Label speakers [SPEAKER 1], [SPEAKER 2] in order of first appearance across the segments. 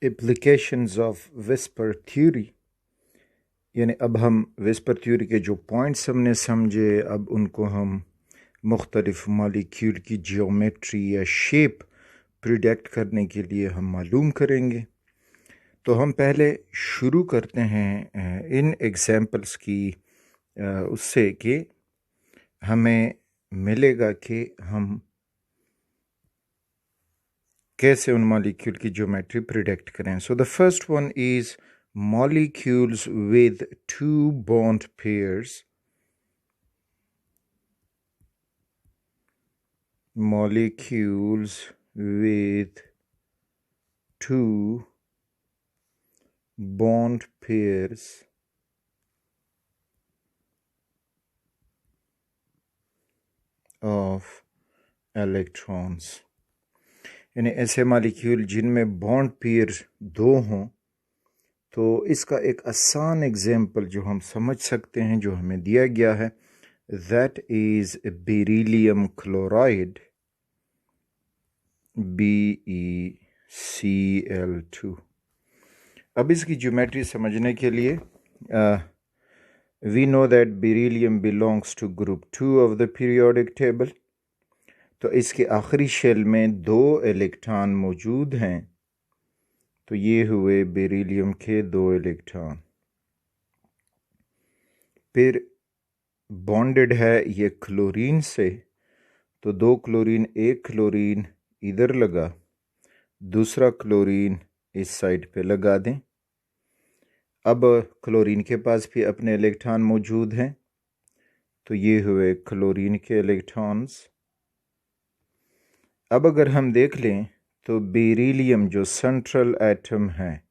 [SPEAKER 1] Applications of whisper theory, यानी अब हम विस्पर थ्योरी के जो पॉइंट्स हमने समझे, अब उनको हम मुख्तलिफ मॉलिक्यूल की जियोमेट्री या शेप प्रिडिक्ट करने के लिए हम मालूम करेंगे। तो हम पहले शुरू करते हैं इन एग्जाम्पल्स की उससे कि हमें मिलेगा कि हम कैसे उन मॉलिक्यूल की ज्योमेट्री प्रिडिक्ट करें। So the first one is molecules with two bond pairs. Molecules with two bond pairs of electrons, यानी ऐसे मॉलिक्यूल जिनमें बॉन्ड पेयर दो हों। तो इसका एक आसान एग्जाम्पल जो हम समझ सकते हैं, जो हमें दिया गया है, that is beryllium chloride BeCl2। अब इसकी ज्योमेट्री समझने के लिए we know that beryllium belongs to group 2 of the periodic table. तो इसके आखिरी शेल में 2 इलेक्ट्रॉन मौजूद हैं। तो ये हुए बेरिलियम के 2 इलेक्ट्रॉन। फिर बॉन्डेड है ये क्लोरीन से, तो 2 क्लोरीन, एक क्लोरीन इधर लगा, दूसरा क्लोरीन इस साइड पे लगा दें। अब क्लोरीन के पास भी अपने इलेक्ट्रॉन मौजूद हैं, तो ये हुए क्लोरीन के इलेक्ट्रॉन्स। अब अगर हम देख लें तो बेरिलियम जो सेंट्रल एटम है,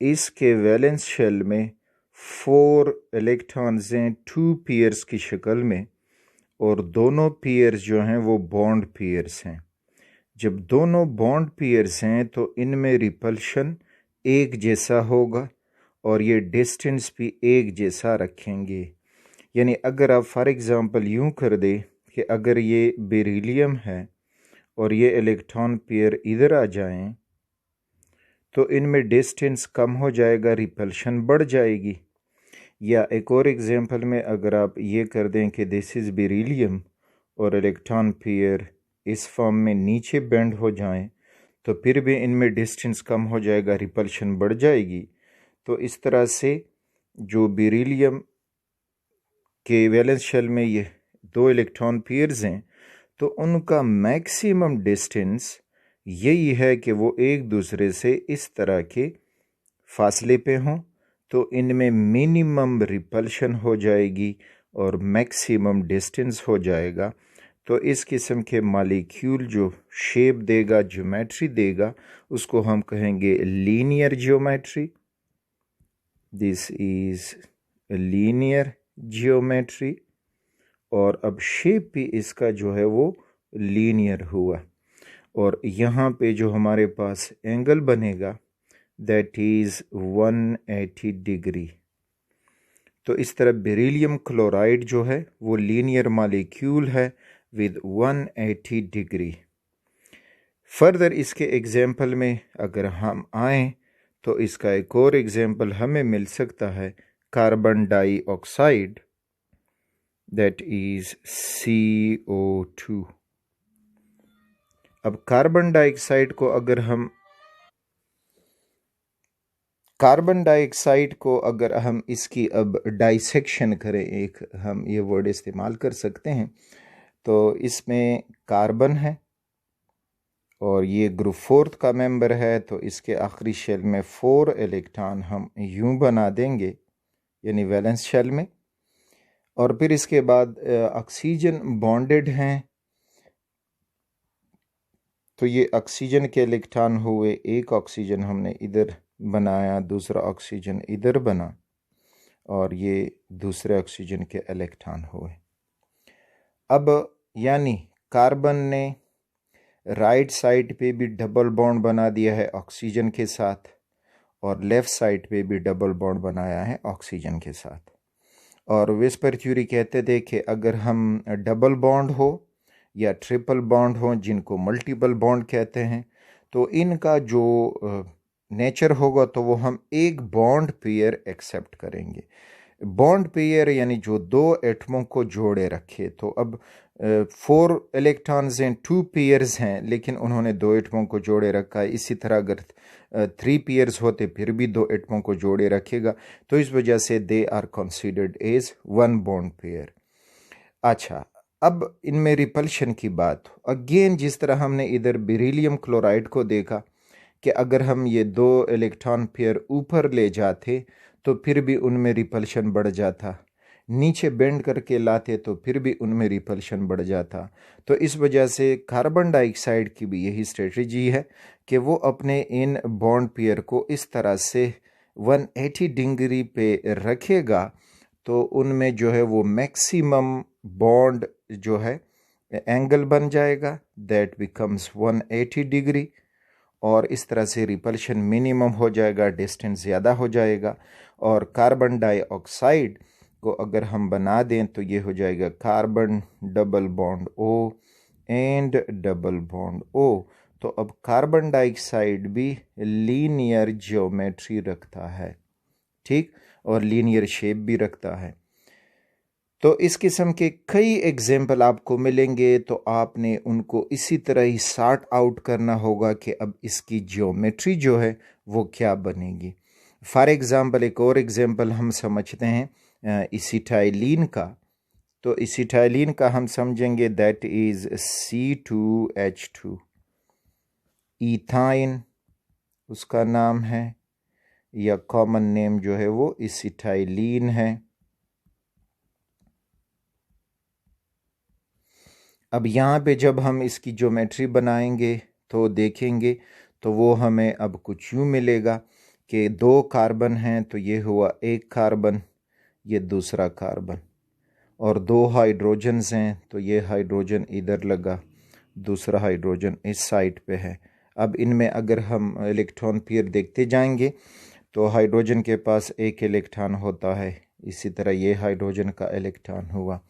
[SPEAKER 1] इसके वैलेंस शेल में 4 इलेक्ट्रॉन्स हैं 2 पेयर्स की शक्ल में, और दोनों पेयर्स जो हैं वो बॉन्ड पेयर्स हैं। जब दोनों बॉन्ड पेयर्स हैं तो इनमें रिपल्शन एक जैसा होगा और ये डिस्टेंस भी एक जैसा रखेंगे। यानी अगर आप फॉर एग्ज़ाम्पल यूँ कर दें कि अगर ये बेरिलियम है और ये इलेक्ट्रॉन पेयर इधर आ जाएं, तो इनमें डिस्टेंस कम हो जाएगा, रिपल्शन बढ़ जाएगी। या एक और एग्जांपल में अगर आप ये कर दें कि दिस इज़ बेरिलियम और इलेक्ट्रॉन पेयर इस फॉर्म में नीचे बेंड हो जाएं, तो फिर भी इनमें डिस्टेंस कम हो जाएगा, रिपल्शन बढ़ जाएगी। तो इस तरह से जो बेरिलियम के वैलेंस शेल में ये 2 इलेक्ट्रॉन पेयर्स हैं, तो उनका मैक्सिमम डिस्टेंस यही है कि वो एक दूसरे से इस तरह के फासले पे हों, तो इनमें मिनिमम रिपल्शन हो जाएगी और मैक्सिमम डिस्टेंस हो जाएगा। तो इस किस्म के मॉलिक्यूल जो शेप देगा, ज्योमेट्री देगा, उसको हम कहेंगे linear geometry. This is linear geometry. और अब शेप भी इसका जो है वो लीनियर हुआ। और यहाँ पे जो हमारे पास एंगल बनेगा दैट इज़ 180 डिग्री। तो इस तरह बेरिलियम क्लोराइड जो है वो लीनियर मॉलिक्यूल है विद 180 डिग्री। फर्दर इसके एग्जाम्पल में अगर हम आएँ तो इसका एक और एग्जाम्पल हमें मिल सकता है carbon dioxide, that is CO2। अब कार्बन डाइऑक्साइड को अगर हम इसकी अब डाइसेक्शन करें, एक हम ये वर्ड इस्तेमाल कर सकते हैं, तो इसमें कार्बन है और ये ग्रुप 4 का मेंबर है, तो इसके आखिरी शेल में 4 इलेक्ट्रॉन हम यूं बना देंगे, यानी वैलेंस शेल में। और फिर इसके बाद ऑक्सीजन बॉन्डेड हैं, तो ये ऑक्सीजन के इलेक्ट्रॉन हुए, एक ऑक्सीजन हमने इधर बनाया, दूसरा ऑक्सीजन इधर बना, और ये दूसरे ऑक्सीजन के इलेक्ट्रॉन हुए। अब यानी कार्बन ने राइट साइड पे भी डबल बॉन्ड बना दिया है ऑक्सीजन के साथ, और लेफ़्ट साइड पे भी डबल बॉन्ड बनाया है ऑक्सीजन के साथ। और विस्पर थ्योरी कहते थे कि अगर हम डबल बॉन्ड हो या ट्रिपल बॉन्ड हो, जिनको मल्टीपल बॉन्ड कहते हैं, तो इनका जो नेचर होगा तो वो हम एक बॉन्ड पेयर एक्सेप्ट करेंगे। बॉन्ड पेयर यानी जो दो एटमों को जोड़े रखे। तो अब 4 इलेक्ट्रॉन्स हैं, 2 पेयर्स हैं, लेकिन उन्होंने दो एटमों को जोड़े रखा है। इसी तरह अगर 3 पेयर्स होते फिर भी दो एटमों को जोड़े रखेगा, तो इस वजह से they are considered as one bond pair. अच्छा, अब इनमें रिपल्शन की बात अगेन, जिस तरह हमने इधर बेरिलियम क्लोराइड को देखा कि अगर हम ये दो इलेक्ट्रॉन पेयर ऊपर ले जाते तो फिर भी उनमें रिपल्शन बढ़ जाता, नीचे बेंड करके लाते तो फिर भी उनमें रिपल्शन बढ़ जाता। तो इस वजह से कार्बन डाइऑक्साइड की भी यही स्ट्रेटजी है कि वो अपने इन बॉन्ड पेयर को इस तरह से 180 डिग्री पे रखेगा, तो उनमें जो है वो मैक्सिमम बॉन्ड जो है एंगल बन जाएगा, दैट बिकम्स 180 डिग्री, और इस तरह से रिपल्शन मिनिमम हो जाएगा, डिस्टेंस ज़्यादा हो जाएगा। और कार्बन डाइऑक्साइड को अगर हम बना दें तो ये हो जाएगा carbon double bond O and double bond O. तो अब कार्बन डाइऑक्साइड भी लीनियर ज्योमेट्री रखता है, ठीक, और लीनियर शेप भी रखता है। तो इस किस्म के कई एग्जाम्पल आपको मिलेंगे, तो आपने उनको इसी तरह ही सॉर्ट आउट करना होगा कि अब इसकी ज्योमेट्री जो है वो क्या बनेगी। फॉर एग्ज़ाम्पल एक और एग्जाम्पल हम समझते हैं इसिटाइलिन का। तो इसिटाइलिन का हम समझेंगे दैट इज़ C2H2। इथाइन उसका नाम है, या कॉमन नेम जो है वो इसिटाइलिन है। अब यहाँ पे जब हम इसकी ज्योमेट्री बनाएंगे तो देखेंगे तो वो हमें अब कुछ यूँ मिलेगा कि दो कार्बन हैं, तो ये हुआ एक कार्बन, ये दूसरा कार्बन, और दो हाइड्रोजन्स हैं, तो ये हाइड्रोजन इधर लगा, दूसरा हाइड्रोजन इस साइड पे है। अब इनमें अगर हम इलेक्ट्रॉन पेयर देखते जाएंगे तो हाइड्रोजन के पास एक इलेक्ट्रॉन होता है, इसी तरह ये हाइड्रोजन का इलेक्ट्रॉन हुआ।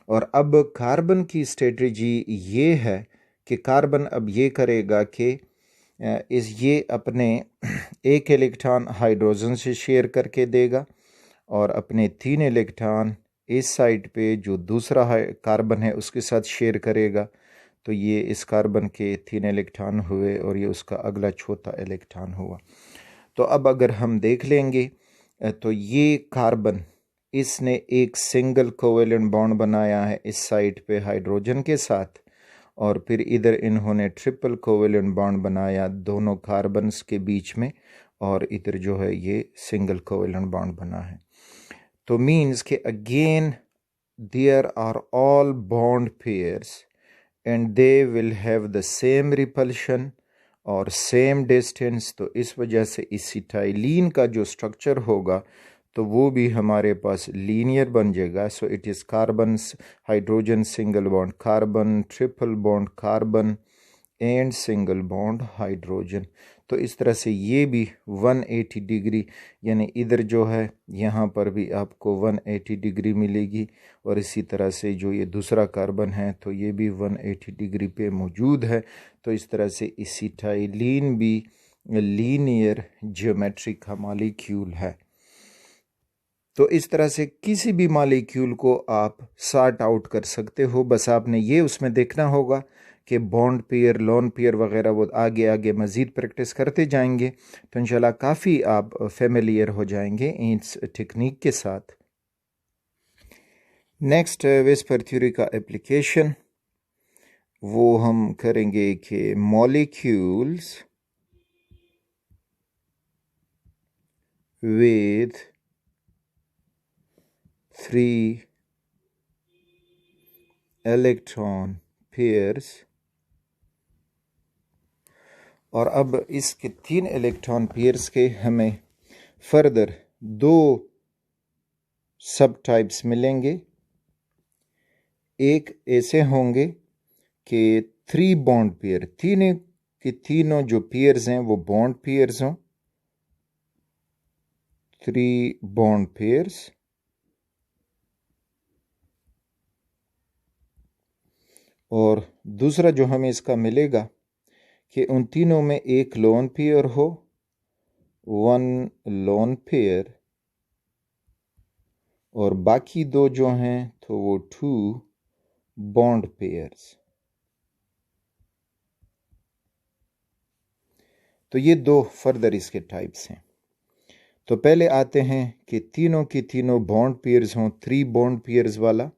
[SPEAKER 1] और अब कार्बन की स्ट्रेटजी ये है कि कार्बन अब ये करेगा कि ये अपने एक इलेक्ट्रॉन हाइड्रोजन से शेयर करके देगा, और अपने 3 इलेक्ट्रॉन इस साइड पे जो दूसरा कार्बन है उसके साथ शेयर करेगा। तो ये इस कार्बन के 3 इलेक्ट्रॉन हुए और ये उसका अगला चौथा इलेक्ट्रॉन हुआ। तो अब अगर हम देख लेंगे तो ये कार्बन, इसने एक सिंगल कोवेलेंट बॉन्ड बनाया है इस साइड पे हाइड्रोजन के साथ, और फिर इधर इन्होंने ट्रिपल कोवेलेंट बॉन्ड बनाया दोनों कार्बन्स के बीच में, और इधर जो है ये सिंगल कोवेलेंट बॉन्ड बना है। तो मीन्स कि again there are all bond pairs and they will have the same repulsion और सेम डिस्टेंस। तो इस वजह से इसिटाइलिन का जो स्ट्रक्चर होगा तो वो भी हमारे पास लीनियर बन जाएगा। So it is carbon hydrogen single bond carbon, triple bond carbon and single bond hydrogen. तो इस तरह से ये भी 180 डिग्री, यानी इधर जो है यहाँ पर भी आपको 180 डिग्री मिलेगी, और इसी तरह से जो ये दूसरा कार्बन है तो ये भी 180 डिग्री पे मौजूद है। तो इस तरह से इसिटाइलिन भी लीनियर ज्योमेट्रिक का मॉलिक्यूल है। तो इस तरह से किसी भी मॉलिक्यूल को आप सॉर्ट आउट कर सकते हो, बस आपने ये उसमें देखना होगा कि बॉन्ड पेयर, लोन पेयर वगैरह वो आगे आगे मज़ीद प्रैक्टिस करते जाएंगे तो इंशाल्लाह काफ़ी आप फेमिलियर हो जाएंगे इस टेक्निक के साथ। नेक्स्ट वेस्पर थ्योरी का एप्लीकेशन वो हम करेंगे कि मॉलिक्यूल्स विद 3 इलेक्ट्रॉन पेयर्स, और अब इसके 3 इलेक्ट्रॉन पेयर्स के हमें फर्दर 2 सब टाइप्स मिलेंगे। एक ऐसे होंगे कि 3 बॉन्ड पेयर, तीनों के तीनों जो पेयर्स हैं वो बॉन्ड पेयर्स हों, 3 बॉन्ड पेयर्स, और दूसरा जो हमें इसका मिलेगा कि उन तीनों में एक लोन पेयर हो वन लोन पेयर और बाकी दो जो हैं तो वो टू बॉन्ड पेयर्स। तो ये दो फर्दर इसके टाइप्स हैं। तो पहले आते हैं कि तीनों की तीनों बॉन्ड पेयर्स हों, 3 बॉन्ड पेयर्स वाला।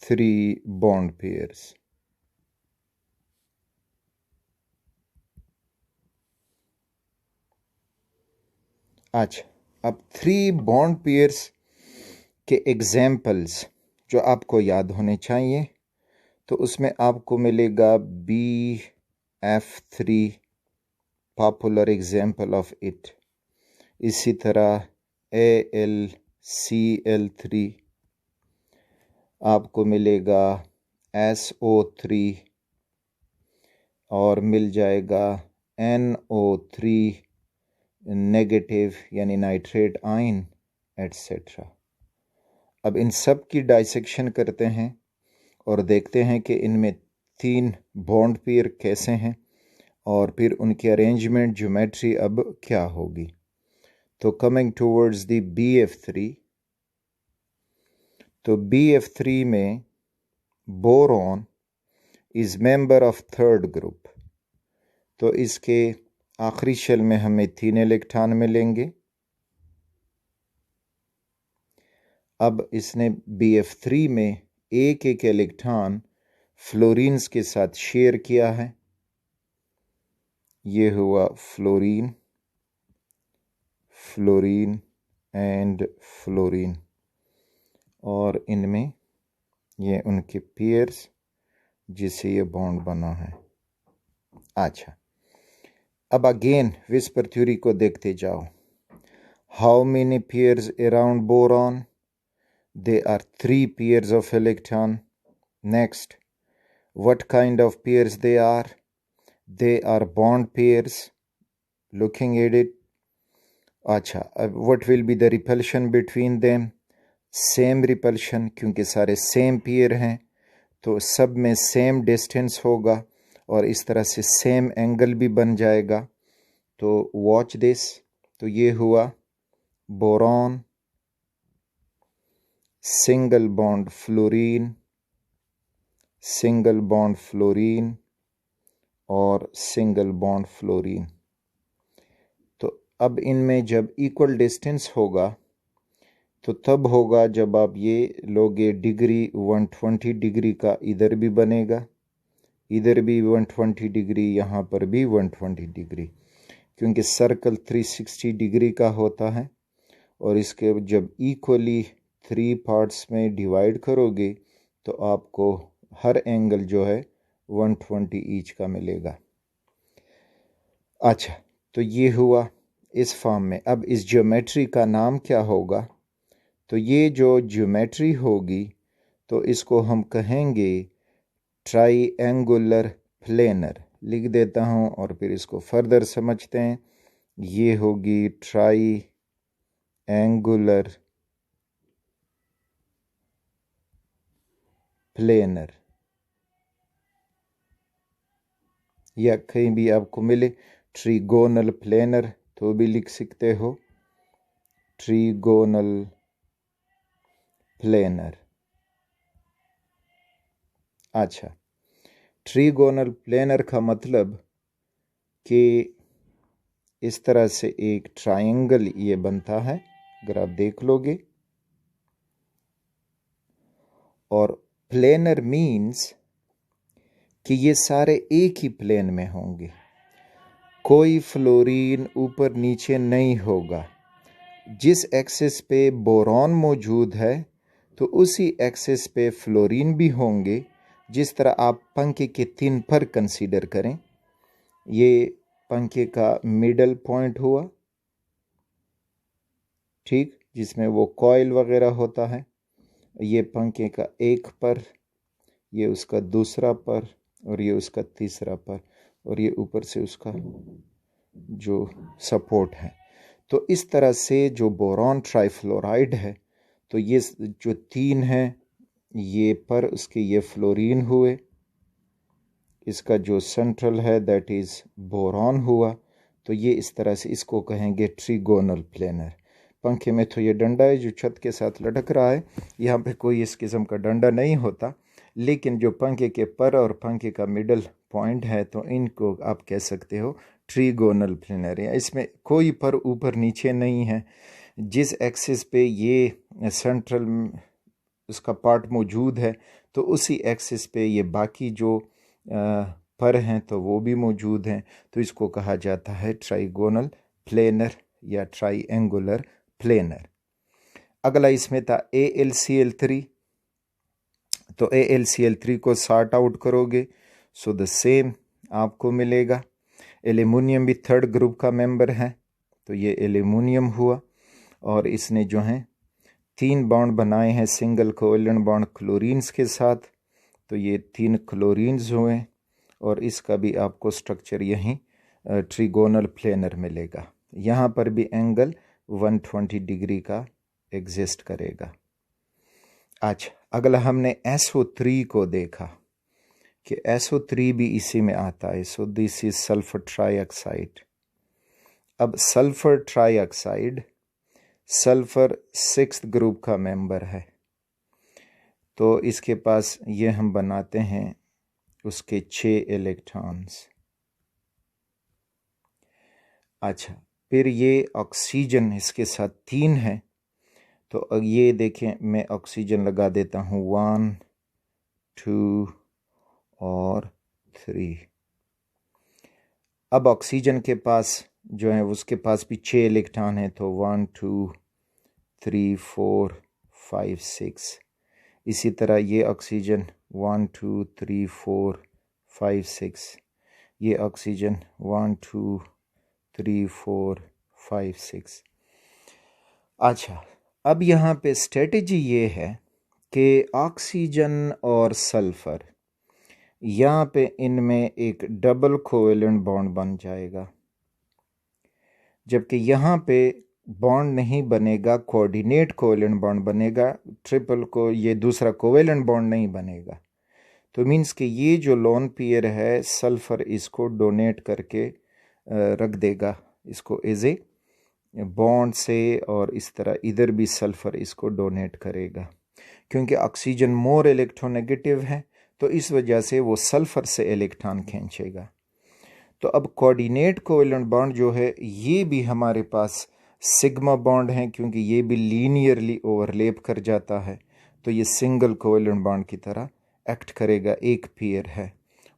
[SPEAKER 1] Three bond pairs. अच्छा, अब 3 बॉन्ड पेयर्स के एग्जाम्पल्स जो आपको याद होने चाहिए, तो उसमें आपको मिलेगा BF3 popular example of it. इसी तरह AlCl3 आपको मिलेगा SO3 और मिल जाएगा NO3 नेगेटिव यानी नाइट्रेट आयन एट्सेट्रा। अब इन सब की डाइसेक्शन करते हैं और देखते हैं कि इनमें 3 बॉन्ड पेयर कैसे हैं और फिर उनकी अरेंजमेंट ज्योमेट्री अब क्या होगी। तो कमिंग टूवर्ड्स द BF3, तो BF3 में boron is member of third group, तो इसके आखिरी शेल में हमें 3 इलेक्ट्रॉन मिलेंगे। अब इसने BF3 में एक इलेक्ट्रॉन फ्लोरीन्स के साथ शेयर किया है। ये हुआ फ्लोरीन, फ्लोरीन एंड फ्लोरीन, और इनमें ये उनके पेयर्स जिससे ये बॉन्ड बना है। अच्छा, अब अगेन विस्पर थ्योरी को देखते जाओ। How many pairs around boron? They are 3 pairs of electron. Next, what kind of pairs they are? They are bond pairs. Looking at it, अच्छा, अब what will be the repulsion between them? Same repulsion, क्योंकि सारे same pair हैं तो सब में same distance होगा और इस तरह से सेम एंगल भी बन जाएगा। तो वॉच दिस। तो ये हुआ boron, single bond fluorine, single bond fluorine और सिंगल बॉन्ड फ्लोरीन। तो अब इनमें जब इक्वल डिस्टेंस होगा तो तब होगा जब आप ये लोगे डिग्री 120 डिग्री का इधर भी बनेगा, इधर भी 120 डिग्री, यहाँ पर भी 120 डिग्री, क्योंकि सर्कल 360 डिग्री का होता है और इसके जब इक्वली 3 पार्ट्स में डिवाइड करोगे तो आपको हर एंगल जो है 120 ईच का मिलेगा। अच्छा, तो ये हुआ इस फॉर्म में। अब इस ज्योमेट्री का नाम क्या होगा? तो ये जो ज्योमेट्री होगी तो इसको हम कहेंगे ट्राइएंगुलर प्लेनर। लिख देता हूँ और फिर इसको फर्दर समझते हैं। ये होगी ट्राइएंगुलर प्लेनर, या कहीं भी आपको मिले ट्रीगोनल प्लेनर तो भी लिख सकते हो, ट्रीगोनल प्लेनर। अच्छा, ट्रीगोनल प्लेनर का मतलब कि इस तरह से एक ट्रायंगल ये बनता है, अगर आप देख लोगे। और प्लेनर मीन्स कि ये सारे एक ही प्लेन में होंगे, कोई फ्लोरीन ऊपर नीचे नहीं होगा। जिस एक्सिस पे बोरॉन मौजूद है तो उसी एक्सिस पे फ्लोरीन भी होंगे। जिस तरह आप पंखे के 3 पर कंसीडर करें, ये पंखे का मिडल पॉइंट हुआ, ठीक, जिसमें वो कॉइल वगैरह होता है। ये पंखे का एक पर, ये उसका दूसरा पर और ये उसका तीसरा पर, और ये ऊपर से उसका जो सपोर्ट है। तो इस तरह से जो बोरॉन ट्राइफ्लोराइड है, तो ये जो 3 हैं ये पर उसके ये फ्लोरीन हुए, इसका जो सेंट्रल है दैट इज़ बोरॉन हुआ। तो ये इस तरह से इसको कहेंगे ट्रिगोनल प्लेनर। पंखे में तो ये डंडा है जो छत के साथ लटक रहा है, यहाँ पे कोई इस किस्म का डंडा नहीं होता, लेकिन जो पंखे के पर और पंखे का मिडल पॉइंट है तो इनको आप कह सकते हो ट्रिगोनल प्लेनर। या इसमें कोई पर ऊपर नीचे नहीं है। जिस एक्सिस पे ये सेंट्रल उसका पार्ट मौजूद है तो उसी एक्सिस पे ये बाकी जो पर हैं तो वो भी मौजूद हैं। तो इसको कहा जाता है ट्राइगोनल प्लेनर या ट्राइएंगुलर प्लेनर। अगला इसमें था AlCl3। तो AlCl3 को सॉर्ट आउट करोगे सो द सेम आपको मिलेगा। एल्युमिनियम भी थर्ड ग्रुप का मेंबर है, तो ये एल्युमिनियम हुआ और इसने जो है 3 बॉन्ड बनाए हैं सिंगल कोवेलेंट बॉन्ड क्लोरीन्स के साथ। तो ये 3 क्लोरीन्स हुए और इसका भी आपको स्ट्रक्चर यहीं ट्रिगोनल प्लेनर मिलेगा। यहाँ पर भी एंगल 120 डिग्री का एग्जिस्ट करेगा। अच्छा, अगला हमने SO3 को देखा कि SO3 भी इसी में आता है। So this is sulphur trioxide. अब sulphur trioxide sulphur 6th group का मेंबर है, तो इसके पास ये हम बनाते हैं उसके 6 इलेक्ट्रॉन्स। अच्छा, फिर ये ऑक्सीजन इसके साथ 3 है, तो ये देखें मैं ऑक्सीजन लगा देता हूँ 1 2 और 3। अब ऑक्सीजन के पास जो है उसके पास भी 6 इलेक्ट्रॉन है, तो 1 2 3 4 5 6। इसी तरह ये ऑक्सीजन 1 2 3 4 5 6, ये ऑक्सीजन 1 2 3 4 5 6। अच्छा, अब यहाँ पे स्ट्रेटजी ये है कि ऑक्सीजन और सल्फर यहाँ पे इनमें एक डबल कोवेलेंट बॉन्ड बन जाएगा, जबकि यहाँ पे बॉन्ड नहीं बनेगा, कोऑर्डिनेट कोवेलेंट बॉन्ड बनेगा। ट्रिपल को ये दूसरा कोवेलेंट बॉन्ड नहीं बनेगा। तो मीन्स कि ये जो लोन पेयर है सल्फर इसको डोनेट करके रख देगा इसको एज ए बॉन्ड से, और इस तरह इधर भी सल्फर इसको डोनेट करेगा। क्योंकि ऑक्सीजन मोर इलेक्ट्रोनेगेटिव है तो इस वजह से वो सल्फर से इलेक्ट्रॉन खींचेगा। तो अब कोऑर्डिनेट कोवेलेंट बॉन्ड जो है ये भी हमारे पास सिग्मा बॉन्ड है, क्योंकि ये भी लीनियरली ओवरलैप कर जाता है, तो ये सिंगल कोवेलेंट बॉन्ड की तरह एक्ट करेगा, एक पेयर है।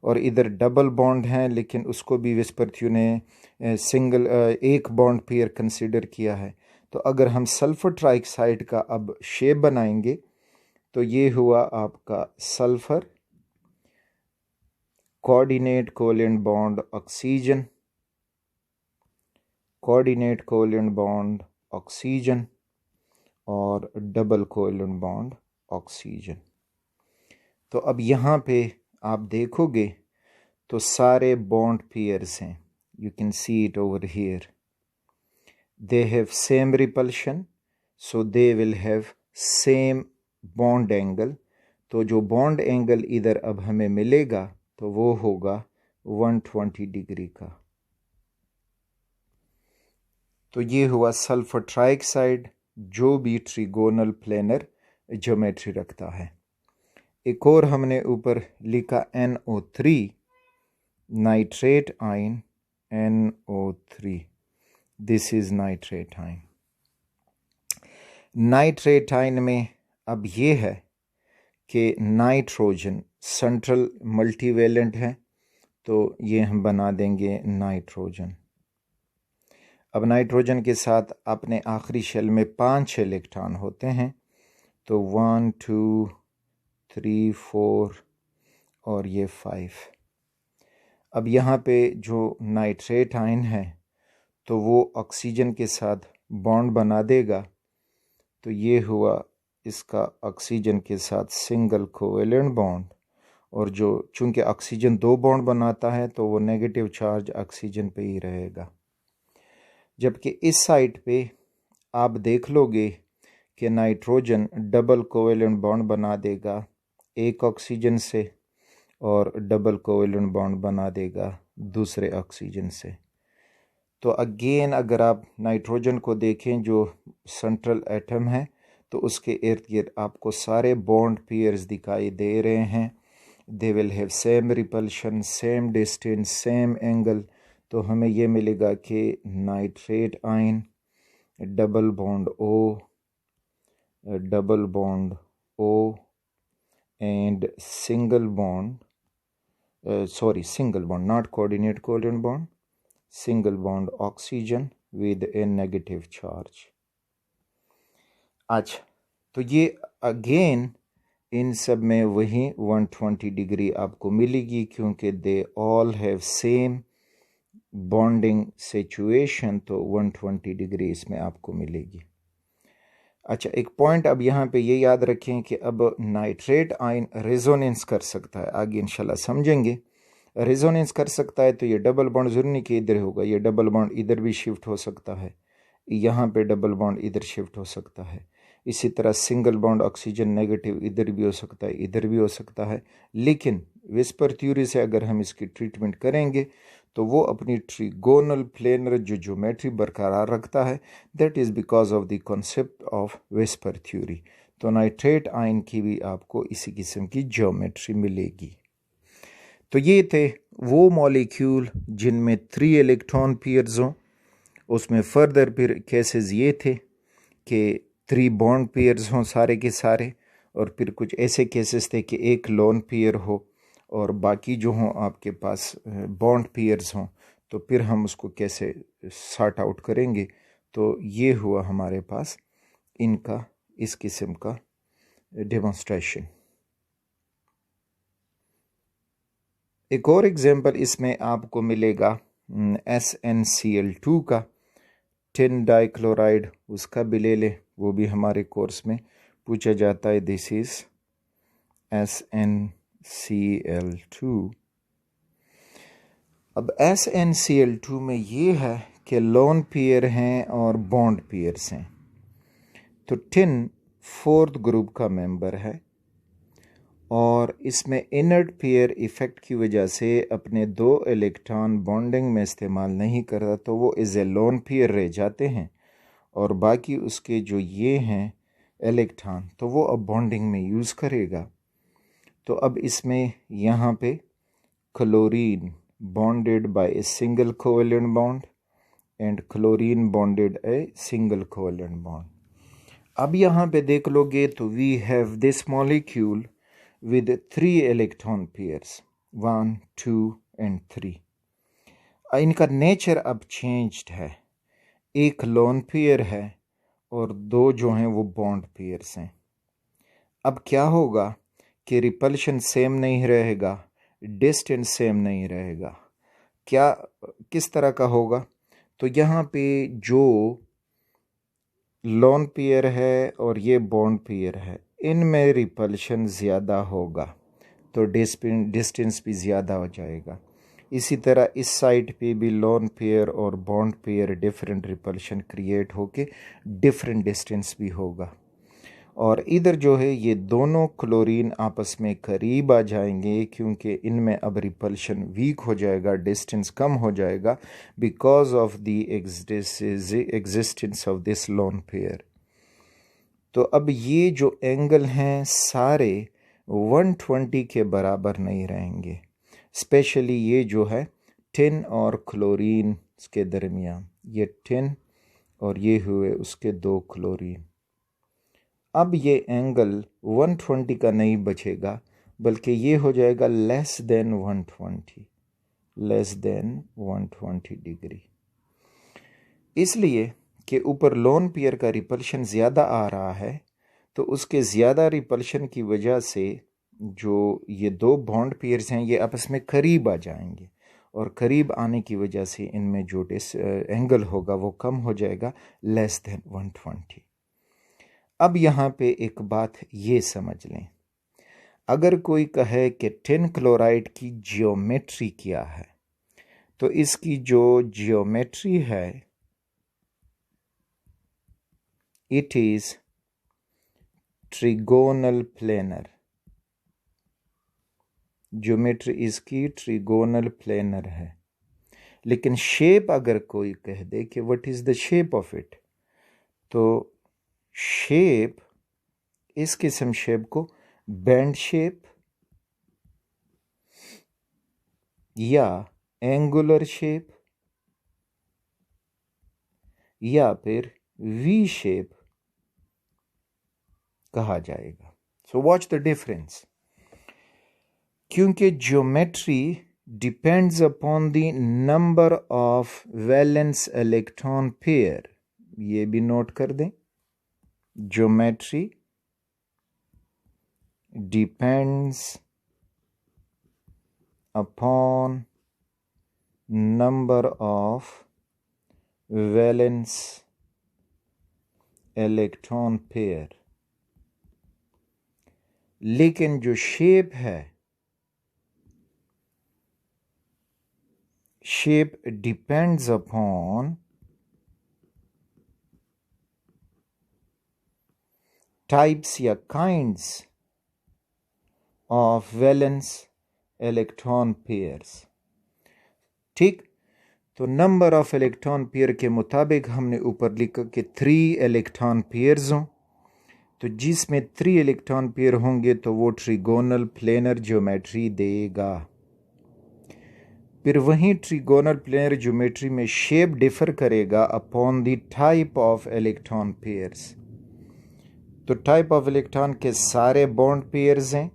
[SPEAKER 1] और इधर डबल बॉन्ड है, लेकिन उसको भी वेस्पर्थियो ने सिंगल एक बॉन्ड पेयर कंसिडर किया है। तो अगर हम सल्फर ट्राइऑक्साइड का अब शेप बनाएंगे तो ये हुआ आपका sulphur coordinate covalent bond oxygen, coordinate covalent bond oxygen और डबल कोवेलेंट बॉन्ड ऑक्सीजन। तो अब यहाँ पे आप देखोगे तो सारे बॉन्ड पेयर्स हैं, you can see it over here, they have same repulsion, so they will have same bond angle. तो जो बॉन्ड एंगल इधर अब हमें मिलेगा तो वो होगा 120 डिग्री का। तो ये हुआ सल्फर ट्राइऑक्साइड जो भी ट्रिगोनल प्लेनर ज्योमेट्री रखता है। एक और हमने ऊपर लिखा NO3 nitrate ion, NO3, this is nitrate ion. Nitrate ion में अब ये है कि नाइट्रोजन सेंट्रल मल्टीवेलेंट है, तो ये हम बना देंगे नाइट्रोजन। अब नाइट्रोजन के साथ अपने आखिरी शेल में 5 इलेक्ट्रॉन होते हैं, तो 1 2 3 4 और ये 5। अब यहाँ पे जो नाइट्रेट आयन है तो वो ऑक्सीजन के साथ बॉन्ड बना देगा, तो ये हुआ इसका ऑक्सीजन के साथ सिंगल कोवेलेंट बॉन्ड। और जो चूंकि ऑक्सीजन 2 बॉन्ड बनाता है तो वो नेगेटिव चार्ज ऑक्सीजन पे ही रहेगा। जबकि इस साइड पे आप देख लोगे कि नाइट्रोजन डबल कोवेलेंट बॉन्ड बना देगा एक ऑक्सीजन से, और डबल कोवेलेंट बॉन्ड बना देगा दूसरे ऑक्सीजन से। तो अगेन अगर आप नाइट्रोजन को देखें जो सेंट्रल एटम है, तो उसके इर्द गिर्द आपको सारे बॉन्ड पेयर्स दिखाई दे रहे हैं। दे will have same repulsion, same distance, same angle. तो हमें ये मिलेगा कि nitrate ion double bond O and single bond, not coordinate covalent bond, single bond oxygen with a negative charge। अच्छा, तो ये अगेन इन सब में वही 120 डिग्री आपको मिलेगी, क्योंकि they all have same bonding situation, तो 120 डिग्री इसमें आपको मिलेगी। अच्छा, एक पॉइंट अब यहाँ पे ये याद रखें कि अब नाइट्रेट आयन रेजोनेंस कर सकता है, आगे इंशाल्लाह समझेंगे। रेजोनेंस कर सकता है तो ये डबल बॉन्ड जरूर नहीं कि इधर होगा, ये डबल बॉन्ड इधर भी शिफ्ट हो सकता है, यहाँ पे डबल बॉन्ड इधर शिफ्ट हो सकता है। इसी तरह सिंगल बॉन्ड ऑक्सीजन नेगेटिव इधर भी हो सकता है, इधर भी हो सकता है। लेकिन विस्पर थ्योरी से अगर हम इसकी ट्रीटमेंट करेंगे तो वो अपनी ट्रिगोनल प्लेनर जो ज्योमेट्री बरकरार रखता है, that is because of the concept of whisper theory. तो नाइट्रेट आयन की भी आपको इसी किस्म की ज्योमेट्री मिलेगी। तो ये थे वो मॉलिक्यूल जिनमें 3 इलेक्ट्रॉन पेयर्स हों। उसमें फर्दर फिर केसेस ये थे कि 3 बॉन्ड पेयर्स हों सारे के सारे, और फिर कुछ ऐसे केसेस थे कि एक लोन पेयर हो और बाकी जो हों आपके पास बॉन्ड पेयर्स हों। तो फिर हम उसको कैसे सॉर्ट आउट करेंगे। तो ये हुआ हमारे पास इनका इस किस्म का डेमोन्स्ट्रेशन। एक और एग्जांपल इसमें आपको मिलेगा SnCl2 का, टिन डाइक्लोराइड, उसका भी ले लें, वो भी हमारे कोर्स में पूछा जाता है। This is SnCl2। अब SnCl2 में ये है कि लोन पेयर हैं और बॉन्ड पेयर्स हैं। तो टिन 4th ग्रुप का मेंबर है और इसमें इनर्ट पेयर इफ़ेक्ट की वजह से अपने 2 इलेक्ट्रॉन बॉन्डिंग में इस्तेमाल नहीं करता, तो वो इज़ ए लोन पेयर रह जाते हैं, और बाकी उसके जो ये हैं इलेक्ट्रॉन तो वो अब बॉन्डिंग में यूज़ करेगा। तो अब इसमें यहाँ पे chlorine bonded by a single covalent bond and chlorine bonded a single covalent bond. अब यहाँ पे देख लोगे तो we have this molecule with 3 electron pairs 1 2 and 3। इनका नेचर अब चेंज्ड है, एक लोन पेयर है और 2 जो हैं वो बॉन्ड पेयर्स हैं। अब क्या होगा कि रिपल्शन सेम नहीं रहेगा, डिस्टेंस सेम नहीं रहेगा। क्या किस तरह का होगा, तो यहाँ पे जो लोन पेयर है और ये बॉन्ड पेयर है, इनमें रिपल्शन ज़्यादा होगा तो डिस्टेंस भी ज़्यादा हो जाएगा। इसी तरह इस साइड पे भी लोन पेयर और bond pair different repulsion create होके डिफरेंट डिस्टेंस भी होगा। और इधर जो है ये दोनों क्लोरीन आपस में करीब आ जाएंगे, क्योंकि इनमें अब रिपल्शन वीक हो जाएगा, डिस्टेंस कम हो जाएगा because of the existence of this lone pair. तो अब ये जो एंगल हैं सारे 120 के बराबर नहीं रहेंगे, स्पेशली ये जो है टिन और क्लोरीन के दरमियान, ये टिन और ये हुए उसके 2 क्लोरीन। अब ये एंगल 120 का नहीं बचेगा, बल्कि ये हो जाएगा लेस देन 120 डिग्री। इसलिए कि ऊपर लोन पेयर का रिपल्शन ज़्यादा आ रहा है, तो उसके ज़्यादा रिपल्शन की वजह से जो ये 2 बॉन्ड पेयर्स हैं ये आपस में करीब आ जाएंगे, और करीब आने की वजह से इनमें जो एंगल होगा वो कम हो जाएगा, लेस देन 120। अब यहाँ पे एक बात ये समझ लें, अगर कोई कहे कि टिन क्लोराइड की जियोमेट्री क्या है, तो इसकी जो जियोमेट्री है it is trigonal planar. Geometry इसकी ट्रिगोनल प्लेनर है। लेकिन शेप अगर कोई कह दे कि what is the shape of it, तो शेप, इस किस्म शेप को बैंड शेप या एंगुलर शेप या फिर वी शेप कहा जाएगा। So watch the difference. क्योंकि geometry depends upon the number of valence electron pair, ये भी नोट कर दें, geometry depends upon number of valence electron pair. लेकिन जो शेप है, शेप डिपेंड्स अपॉन टाइप्स या kinds of valence electron pairs. ठीक, तो नंबर ऑफ इलेक्ट्रॉन पेयर के मुताबिक हमने ऊपर लिखा कि 3 इलेक्ट्रॉन पेयर्स हों, तो जिसमें 3 इलेक्ट्रॉन पेयर होंगे तो वो ट्रिगोनल प्लेनर ज्योमेट्री देगा। फिर वहीं ट्रिगोनल प्लेनर ज्योमेट्री में शेप डिफर करेगा upon the type of electron pairs. तो टाइप ऑफ इलेक्ट्रॉन के सारे बॉन्ड पेयर्स हैं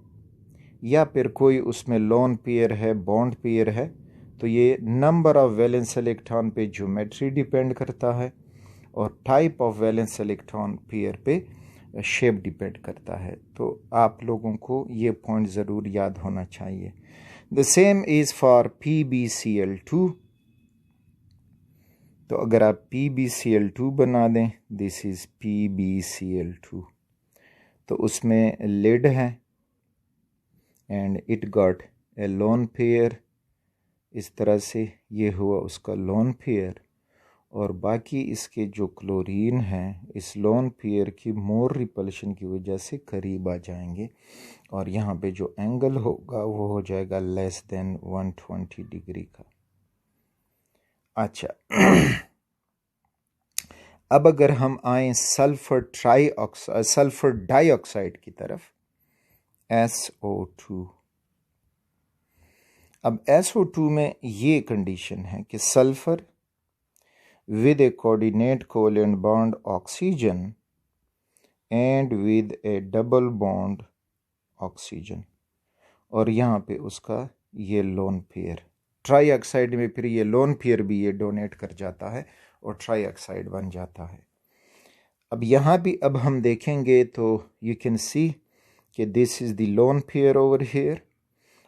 [SPEAKER 1] या फिर कोई उसमें लोन पेयर है, बॉन्ड पेयर है, तो ये नंबर ऑफ वैलेंस इलेक्ट्रॉन पे ज्योमेट्री डिपेंड करता है और type of valence electron pair पे शेप डिपेंड करता है। तो आप लोगों को ये पॉइंट ज़रूर याद होना चाहिए। The same is for PbCl2। तो अगर आप PbCl2 बना दें, दिस इज़ PbCl2, तो उसमें लिड है and it got a lone pair, इस तरह से ये हुआ उसका लोन पेयर, और बाकी इसके जो क्लोरीन हैं इस लोन पेयर की मोर रिपल्शन की वजह से करीब आ जाएंगे और यहाँ पे जो एंगल होगा वो हो जाएगा लेस देन 120 डिग्री का। अच्छा, अब अगर हम आए सल्फर डाइऑक्साइड की तरफ, SO2। अब SO2 में ये कंडीशन है कि sulphur with a coordinate covalent bond oxygen and with a double bond oxygen, और यहाँ पे उसका ये लोन पेयर, ट्राई ऑक्साइड में फिर ये लोन पेयर भी ये डोनेट कर जाता है और ट्राई ऑक्साइड बन जाता है। अब यहाँ भी अब हम देखेंगे तो यू कैन सी कि this is the lone pair over here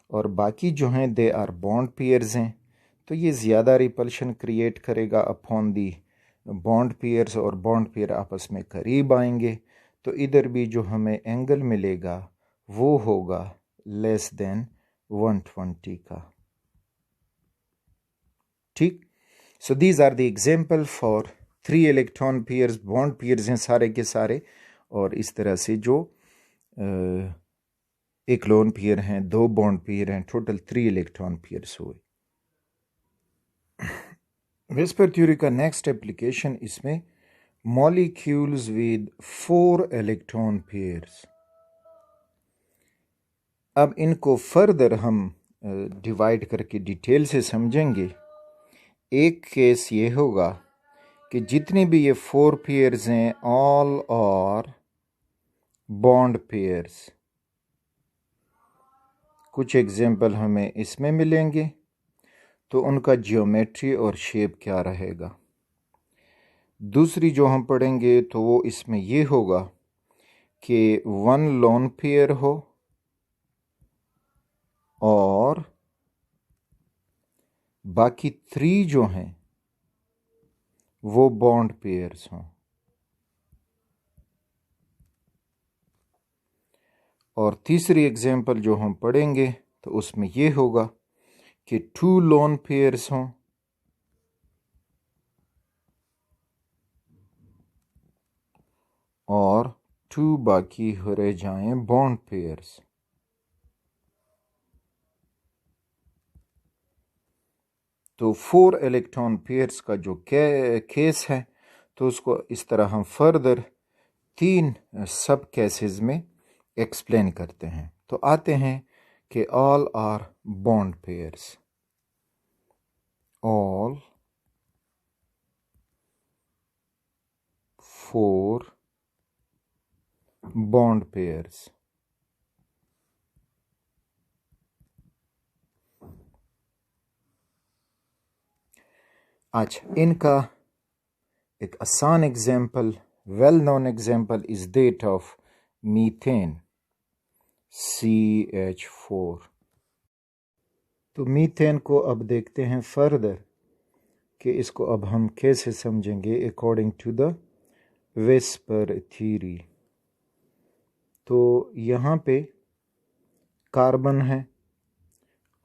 [SPEAKER 1] और बाकी जो हैं दे आर बॉन्ड पेयर्स हैं, तो ये ज़्यादा रिपल्शन क्रिएट करेगा अपॉन दी बॉन्ड पेयर्स और बॉन्ड पेयर आपस में करीब आएंगे, तो इधर भी जो हमें एंगल मिलेगा वो होगा लेस देन 120 का। ठीक, so these are the example for 3 electron pairs, bond pairs हैं सारे के सारे, और इस तरह से जो एक लोन पेयर हैं, 2 बॉन्ड पेयर हैं, टोटल 3 इलेक्ट्रॉन पेयर्स हुए। वेस्पर थ्योरी का नेक्स्ट एप्लीकेशन इसमें मॉलिक्यूल्स विद 4 इलेक्ट्रॉन पेयर्स। अब इनको फर्दर हम डिवाइड करके डिटेल से समझेंगे। एक केस ये होगा कि जितने भी ये 4 पेयर्स हैं ऑल आर बॉन्ड पेयर्स। कुछ एग्जाम्पल हमें इसमें मिलेंगे, तो उनका जियोमेट्री और शेप क्या रहेगा। दूसरी जो हम पढ़ेंगे तो वो इसमें ये होगा कि 1 लोन पेयर हो और बाकी 3 जो हैं वो बॉन्ड पेयर्स हों। और तीसरी एग्जाम्पल जो हम पढ़ेंगे तो उसमें ये होगा कि 2 लोन पेयर्स हों और 2 बाकी रह जाएं बॉन्ड पेयर्स। तो 4 इलेक्ट्रॉन पेयर्स का जो केस है तो उसको इस तरह हम फर्दर 3 सब केसेस में एक्सप्लेन करते हैं। तो आते हैं कि all are bond pairs, all 4 bond pairs. अच्छा, इनका एक आसान example, well known example is that of methane CH4। तो मीथेन को अब देखते हैं फर्दर कि इसको अब हम कैसे समझेंगे according to the VSEPR theory. तो यहाँ पे कार्बन है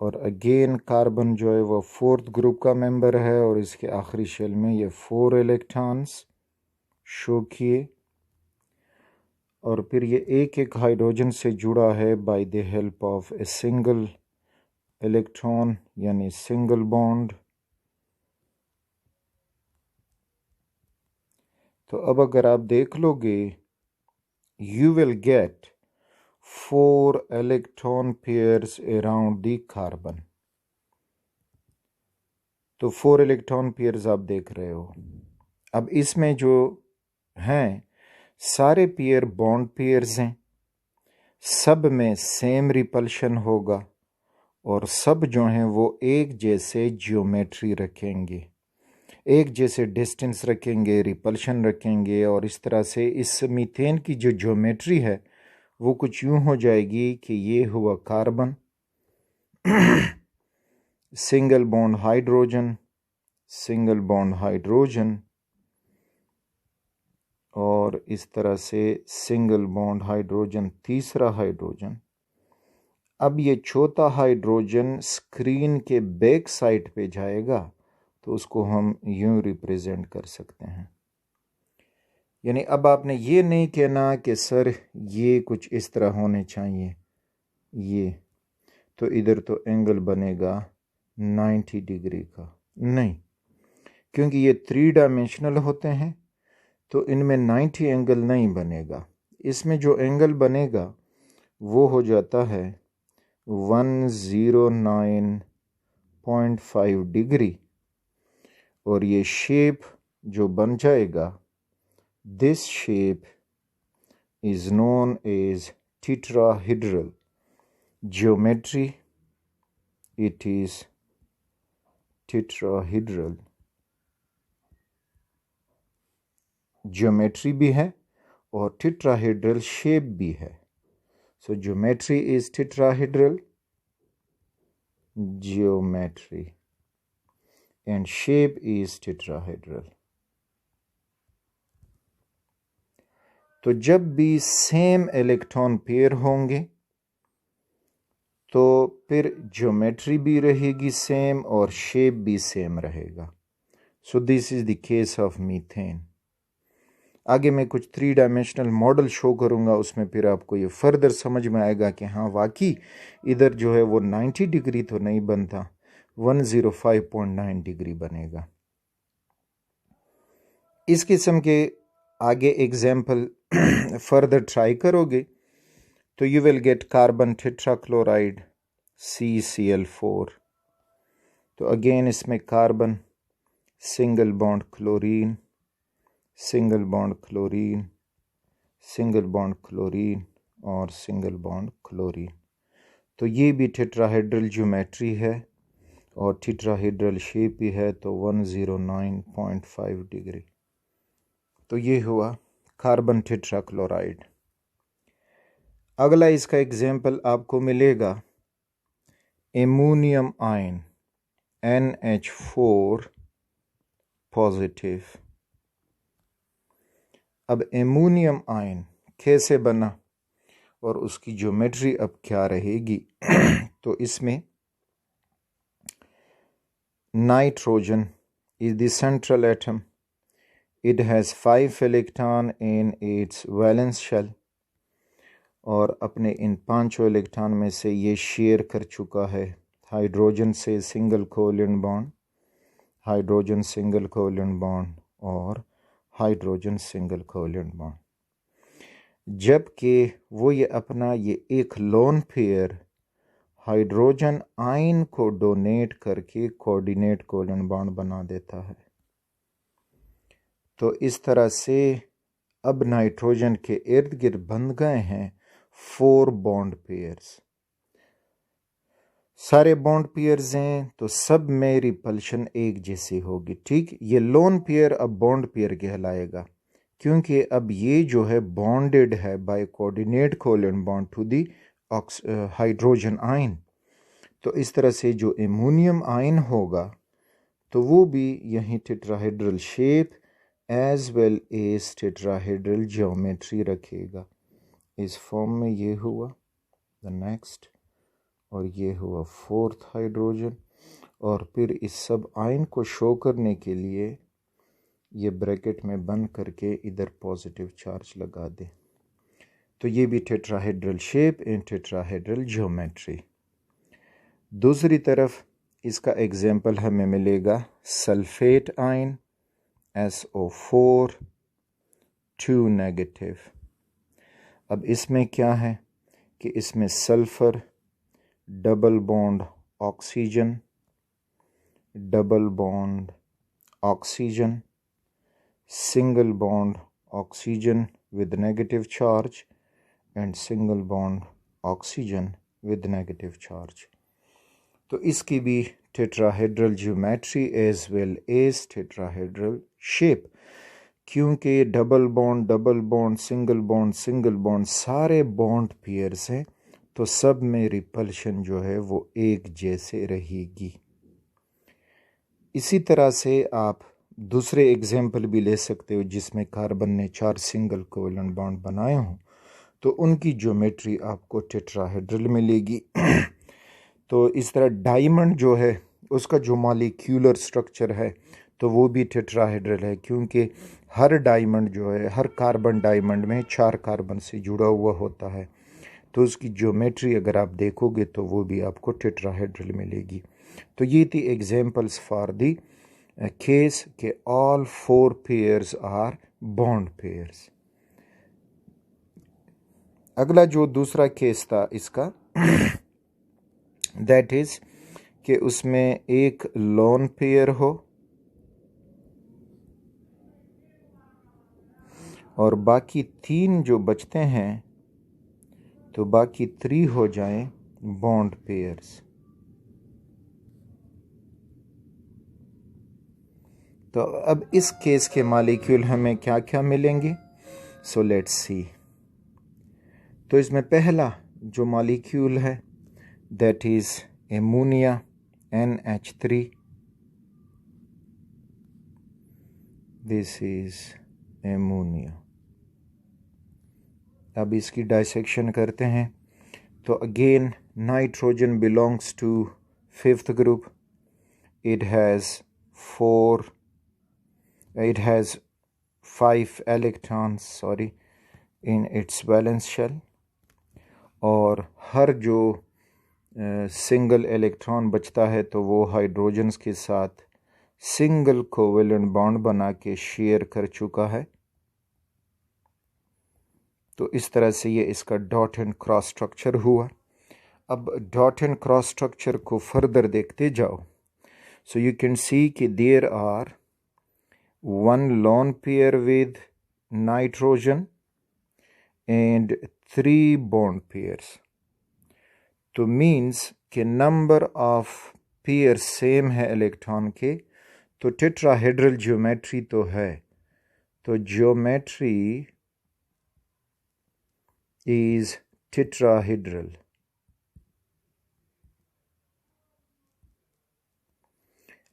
[SPEAKER 1] और अगेन कार्बन जो है वो 4th ग्रुप का मेंबर है और इसके आखिरी शेल में ये 4 इलेक्ट्रॉन्स शो किए और फिर ये एक एक हाइड्रोजन से जुड़ा है by the help of a single electron यानी सिंगल बॉन्ड। तो अब अगर आप देख लोगे you will get 4 electron pairs around the carbon। तो 4 इलेक्ट्रॉन पेयर्स आप देख रहे हो। अब इसमें जो हैं सारे पेयर बॉन्ड पेयर्स हैं, सब में सेम रिपल्शन होगा और सब जो हैं वो एक जैसे ज्योमेट्री रखेंगे, एक जैसे डिस्टेंस रखेंगे, रिपल्शन रखेंगे और इस तरह से इस मीथेन की जो ज्योमेट्री है वो कुछ यूं हो जाएगी कि ये हुआ carbon, single bond hydrogen, single bond hydrogen और इस तरह से सिंगल बॉन्ड हाइड्रोजन, तीसरा हाइड्रोजन। अब ये चौथा हाइड्रोजन स्क्रीन के बैक साइड पे जाएगा तो उसको हम यूं रिप्रेजेंट कर सकते हैं। यानी अब आपने ये नहीं कहना कि सर ये कुछ इस तरह होने चाहिए, ये तो इधर तो एंगल बनेगा 90 डिग्री का, नहीं, क्योंकि ये 3 डायमेंशनल होते हैं तो इनमें 90 एंगल नहीं बनेगा। इसमें जो एंगल बनेगा वो हो जाता है 109.5 डिग्री और ये शेप जो बन जाएगा, this shape is known as tetrahedral geometry, it is tetrahedral geometry भी है और टेट्राहेड्रल शेप भी है। So geometry is tetrahedral geometry and shape is tetrahedral। तो जब भी सेम इलेक्ट्रॉन पेयर होंगे तो फिर ज्योमेट्री भी रहेगी सेम और शेप भी सेम रहेगा। सो this is the case of methane. आगे मैं कुछ 3 डायमेंशनल मॉडल शो करूंगा, उसमें फिर आपको ये फर्दर समझ में आएगा कि हाँ वाकई इधर जो है वो 90 डिग्री तो नहीं बनता, 105.9 डिग्री बनेगा। इस किस्म के आगे एग्जाम्पल फर्दर ट्राई करोगे तो you will gate carbon tetrachloride CCl4। तो अगेन इसमें carbon, single bond chlorine, single bond chlorine, single bond chlorine और सिंगल बॉन्ड क्लोरीन। तो ये भी टेट्राहेड्रल ज्योमेट्री है और टेट्राहेड्रल शेप भी है, तो 109.5 डिग्री। तो ये हुआ कार्बन टेट्राक्लोराइड। अगला इसका एग्जाम्पल आपको मिलेगा एमोनियम आयन NH4 पॉजिटिव। अब एमोनियम आयन कैसे बना और उसकी ज्योमेट्री अब क्या रहेगी तो इसमें nitrogen is the central atom, it has 5 electron in its valence shell और अपने इन 5 इलेक्ट्रॉन में से ये शेयर कर चुका है हाइड्रोजन से single covalent bond hydrogen single covalent bond और हाइड्रोजन सिंगल कोवेलेंट बॉन्ड, जबकि वो ये एक लोन पेयर हाइड्रोजन आयन को डोनेट करके कोऑर्डिनेट कोवेलेंट बॉन्ड बना देता है। तो इस तरह से अब नाइट्रोजन के इर्द गिर्द बन गए हैं 4 बॉन्ड पेयर्स। सारे बॉन्ड पेयर्स हैं तो सब में रिपल्शन एक जैसी होगी। ठीक, ये लोन पेयर अब बॉन्ड पेयर कहलाएगा क्योंकि अब ये जो है बॉन्डेड है by coordinate covalent bond to the hydrogen ion. तो इस तरह से जो एमोनियम आयन होगा तो वो भी यहीं tetrahedral shape as well as tetrahedral geometry रखेगा। इस फॉर्म में ये हुआ द नेक्स्ट, और ये हुआ 4th हाइड्रोजन। और फिर इस सब आयन को शो करने के लिए ये ब्रैकेट में बंद करके इधर पॉजिटिव चार्ज लगा दे। तो ये भी tetrahedral shape in tetrahedral geometry. दूसरी तरफ इसका एग्जाम्पल हमें मिलेगा सल्फेट आयन SO4 2 नेगेटिव। अब इसमें क्या है कि इसमें sulphur double bond oxygen, double bond oxygen, single bond oxygen with negative charge and single bond oxygen with negative charge. तो इसकी भी tetrahedral geometry as well as tetrahedral shape, क्योंकि डबल बॉन्ड सिंगल बॉन्ड सारे bond pairs हैं तो सब में repulsion जो है वो एक जैसे रहेगी। इसी तरह से आप दूसरे एग्जाम्पल भी ले सकते हो जिसमें कार्बन ने 4 सिंगल कोवेलेंट बॉन्ड बनाए हों तो उनकी ज्योमेट्री आपको टेट्राहेड्रल मिलेगी। तो इस तरह डायमंड जो है उसका जो मॉलिक्यूलर स्ट्रक्चर है तो वो भी टेट्राहेड्रल है, क्योंकि हर डायमंड जो है हर कार्बन डायमंड में 4 कार्बन से जुड़ा हुआ होता है। तो उसकी ज्योमेट्री अगर आप देखोगे तो वो भी आपको टेट्राहेड्रल मिलेगी। तो ये थी एग्जाम्पल्स फॉर दी केस के all 4 pairs are bond pairs. अगला जो दूसरा केस था इसका दैट इज कि उसमें एक लोन पेयर हो और बाकी 3 जो बचते हैं तो बाकी 3 हो जाएं बॉन्ड पेयर्स। तो अब इस केस के मॉलिक्यूल हमें क्या क्या मिलेंगे, सो लेट्स सी। तो इसमें पहला जो मॉलिक्यूल है that is ammonia NH3, this is ammonia. अब इसकी डाइसेक्शन करते हैं तो again nitrogen belongs to 5th ग्रुप। It has 5 electrons in its valence shell, और हर जो सिंगल इलेक्ट्रॉन बचता है तो वो हाइड्रोजन्स के साथ सिंगल कोवेलेंट बॉन्ड बना के शेयर कर चुका है। तो इस तरह से ये इसका डॉट एंड क्रॉस स्ट्रक्चर हुआ। अब डॉट एंड क्रॉस स्ट्रक्चर को फर्दर देखते जाओ। सो यू कैन सी कि there are 1 lone pair with nitrogen and 3 bond pairs। तो मीन्स के नंबर ऑफ पेयर सेम है इलेक्ट्रॉन के, तो टेट्राहेड्रल ज्योमेट्री तो है। तो ज्योमेट्री इज टेट्राहेड्रल।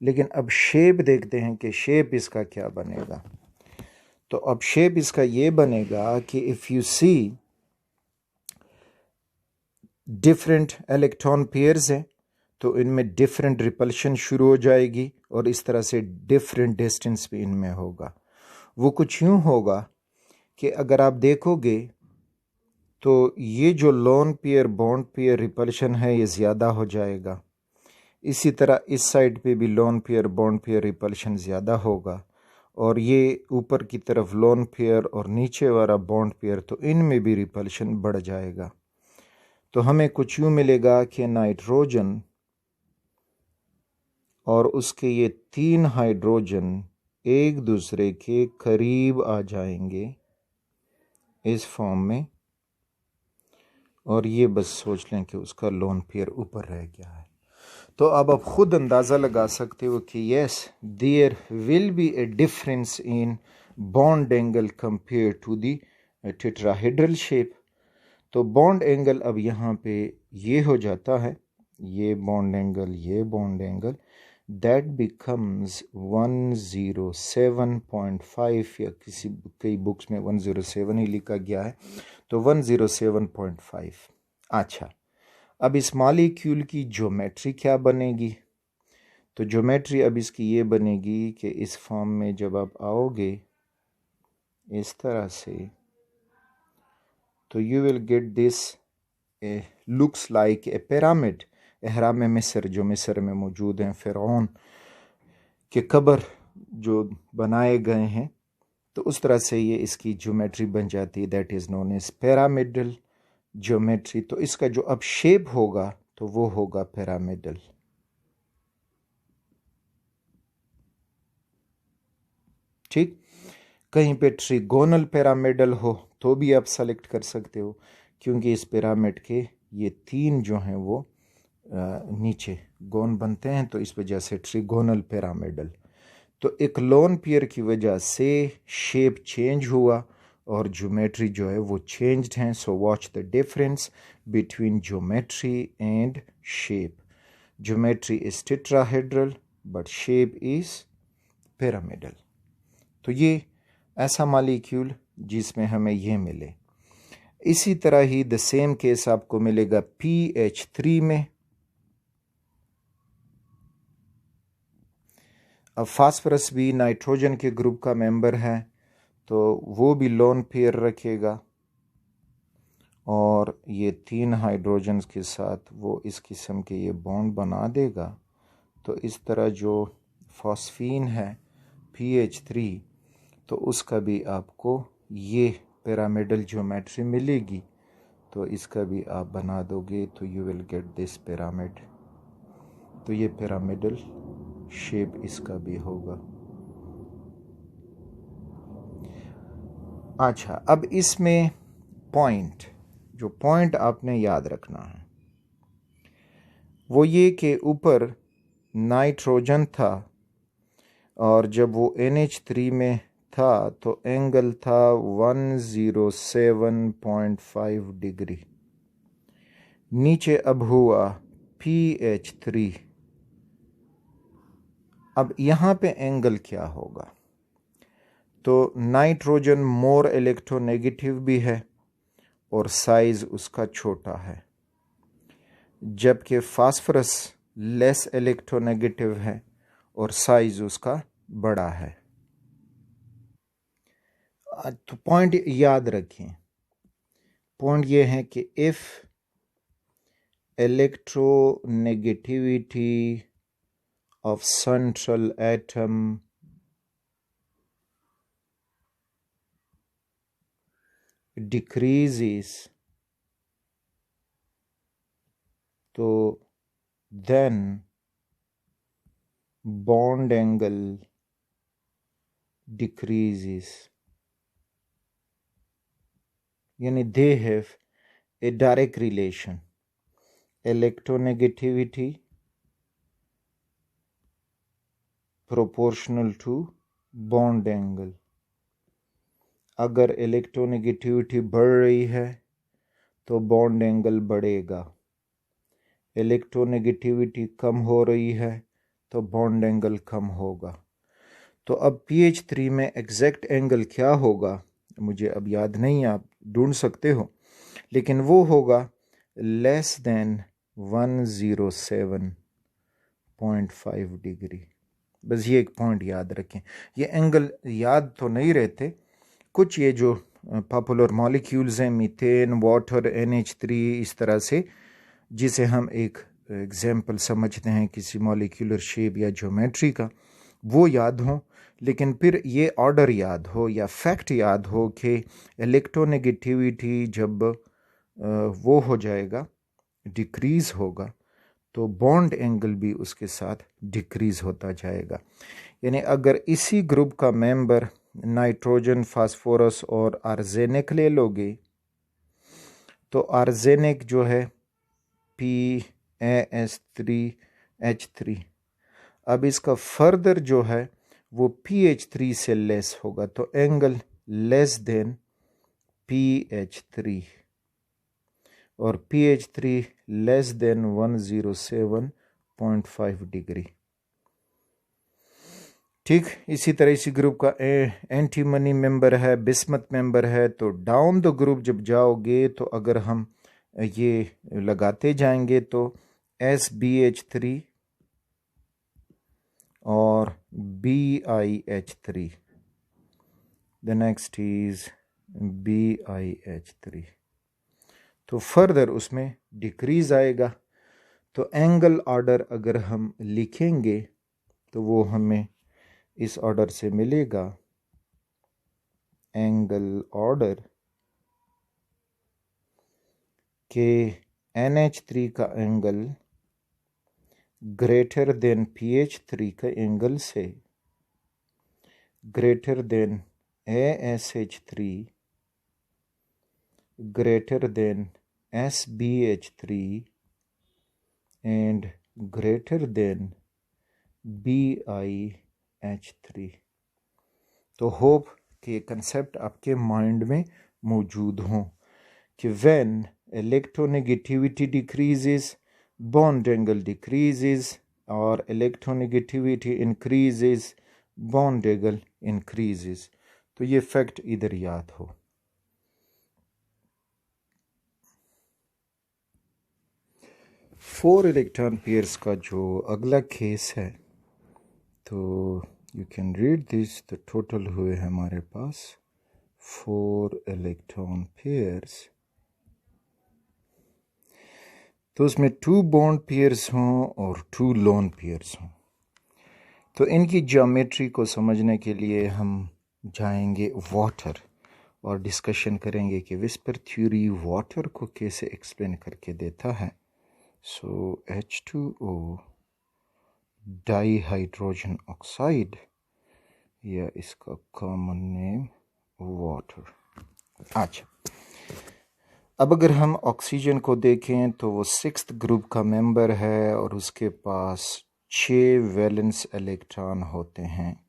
[SPEAKER 1] लेकिन अब शेप देखते हैं कि शेप इसका क्या बनेगा। तो अब शेप इसका ये बनेगा कि if you see different electron pairs हैं तो इनमें डिफरेंट रिपल्शन शुरू हो जाएगी और इस तरह से डिफरेंट डिस्टेंस भी इनमें होगा। वो कुछ यूं होगा कि अगर आप देखोगे तो ये जो lone pair bond pair repulsion है ये ज़्यादा हो जाएगा, इसी तरह इस साइड पे भी lone pair bond pair repulsion ज़्यादा होगा, और ये ऊपर की तरफ लोन पेयर और नीचे वाला बॉन्ड पेयर, तो इनमें भी रिपल्शन बढ़ जाएगा। तो हमें कुछ यूँ मिलेगा कि नाइट्रोजन और उसके ये 3 हाइड्रोजन एक दूसरे के करीब आ जाएंगे इस फॉर्म में, और ये बस सोच लें कि उसका लोन पेयर ऊपर रह गया है। तो अब आप खुद अंदाज़ा लगा सकते हो कि yes, there will be a difference in bond angle compare to the tetrahedral shape. तो बॉन्ड एंगल अब यहाँ पे ये हो जाता है, ये बॉन्ड एंगल दैट बिकम्स 107.5, या कई बुक्स में 107 ही लिखा गया है, तो 107.5। अच्छा, अब इस मॉलिक्यूल की ज्योमेट्री क्या बनेगी? तो ज्योमेट्री अब इसकी ये बनेगी कि इस फॉर्म में जब आप आओगे इस तरह से, तो you will get this looks like a pyramid. एहराम मिस्र जो मिस्र में मौजूद हैं, फ़िरौन के कब्र जो बनाए गए हैं, तो उस तरह से ये इसकी ज्योमेट्री बन जाती है, that is known as pyramidal geometry. तो इसका जो अब शेप होगा तो वो होगा पिरामिडल। ठीक, कहीं पे ट्रिगोनल पिरामिडल हो तो भी आप सेलेक्ट कर सकते हो, क्योंकि इस पिरामिड के ये 3 जो हैं वो नीचे गोन बनते हैं, तो इस वजह से ट्रिगोनल पिरामिडल। तो एक लोन पेयर की वजह से शेप चेंज हुआ और ज्योमेट्री जो है वो चेंज्ड हैं। सो watch the difference between geometry and shape. Geometry is tetrahedral but shape is pyramidal. तो ये ऐसा मॉलिक्यूल जिसमें हमें ये मिले। इसी तरह ही द सेम केस आपको मिलेगा PH3 में। अब फास्फोरस भी नाइट्रोजन के ग्रुप का मेंबर है, तो वो भी लोन पेयर रखेगा, और ये 3 हाइड्रोजन्स के साथ वो इस किस्म के ये बॉन्ड बना देगा। तो इस तरह जो फॉस्फीन है PH3, तो उसका भी आपको ये पिरामिडल ज्योमेट्री मिलेगी, तो इसका भी आप बना दोगे तो you will get this pyramid. तो ये पिरामिडल शेप इसका भी होगा। अच्छा, अब इसमें जो पॉइंट आपने याद रखना है वो ये कि ऊपर नाइट्रोजन था, और जब वो NH3 में था तो एंगल था 107.5 डिग्री। नीचे अब हुआ PH3। अब यहाँ पे एंगल क्या होगा? तो नाइट्रोजन मोर इलेक्ट्रोनेगेटिव भी है और साइज उसका छोटा है, जबकि फास्फोरस लेस इलेक्ट्रोनेगेटिव है और साइज उसका बड़ा है। तो पॉइंट याद रखें, पॉइंट ये है कि if electronegativity of central atom decreases, so then bond angle decreases, yani they have a direct relation, electronegativity proportional to bond angle। अगर इलेक्ट्रोनेगेटिविटी बढ़ रही है तो बॉन्ड एंगल बढ़ेगा, इलेक्ट्रोनेगेटिविटी कम हो रही है तो बॉन्ड एंगल कम होगा। तो अब PH3 में एग्जैक्ट एंगल क्या होगा मुझे अब याद नहीं, आप ढूंढ सकते हो, लेकिन वो होगा लेस देन 107.5 डिग्री। बस ये एक पॉइंट याद रखें। ये एंगल याद तो नहीं रहते, कुछ ये जो पॉपुलर मॉलिक्यूल्स हैं मीथेन, वाटर, NH3, इस तरह से, जिसे हम एक एग्जाम्पल समझते हैं किसी मॉलिक्यूलर शेप या ज्योमेट्री का, वो याद हो, लेकिन फिर ये ऑर्डर याद हो या फैक्ट याद हो कि इलेक्ट्रोनेगेटिविटी जब वो हो जाएगा, डिक्रीज़ होगा, तो बॉन्ड एंगल भी उसके साथ डिक्रीज़ होता जाएगा। यानी अगर इसी ग्रुप का मेंबर नाइट्रोजन, फास्फोरस और आर्सेनिक ले लोगे तो आर्सेनिक जो है PaS3H3, अब इसका फर्दर जो है वो PH3 से लेस होगा, तो एंगल लेस देन PH3 और PH3 लेस देन 107.5 डिग्री। ठीक, इसी तरह इसी ग्रुप का एंटीमनी मेंबर है, बिस्मथ मेंबर है, तो डाउन द ग्रुप जब जाओगे तो अगर हम ये लगाते जाएंगे तो SbH3 और BiH3, the next is BiH3, तो फर्दर उसमें डिक्रीज आएगा। तो एंगल ऑर्डर अगर हम लिखेंगे तो वो हमें इस ऑर्डर से मिलेगा, एंगल ऑर्डर के NH3 का एंगल ग्रेटर देन PH3 का एंगल से greater than ASH3 greater than SbH3 and greater than BiH3। तो होप कि कंसेप्ट आपके माइंड में मौजूद हो कि when electronegativity decreases, bond angle decreases, और electronegativity increases, bond angle increases. तो ये फैक्ट इधर याद हो। फोर इलेक्ट्रॉन पेयर्स का जो अगला केस है, तो यू कैन रीड दिस। तो टोटल हुए हमारे पास 4 इलेक्ट्रॉन पेयर्स। तो उसमें 2 बॉन्ड पेयर्स हों और 2 लोन पेयर्स हों। तो इनकी ज्योमेट्री को समझने के लिए हम जाएंगे वाटर और डिस्कशन करेंगे कि विस्पर थ्योरी वाटर को कैसे एक्सप्लेन करके देता है। सो H2O डाईहाइड्रोजन ऑक्साइड, या इसका कॉमन नेम वाटर। अच्छा, अब अगर हम ऑक्सीजन को देखें तो वो 6th ग्रुप का मेंबर है और उसके पास 6 वैलेंस इलेक्ट्रॉन होते हैं,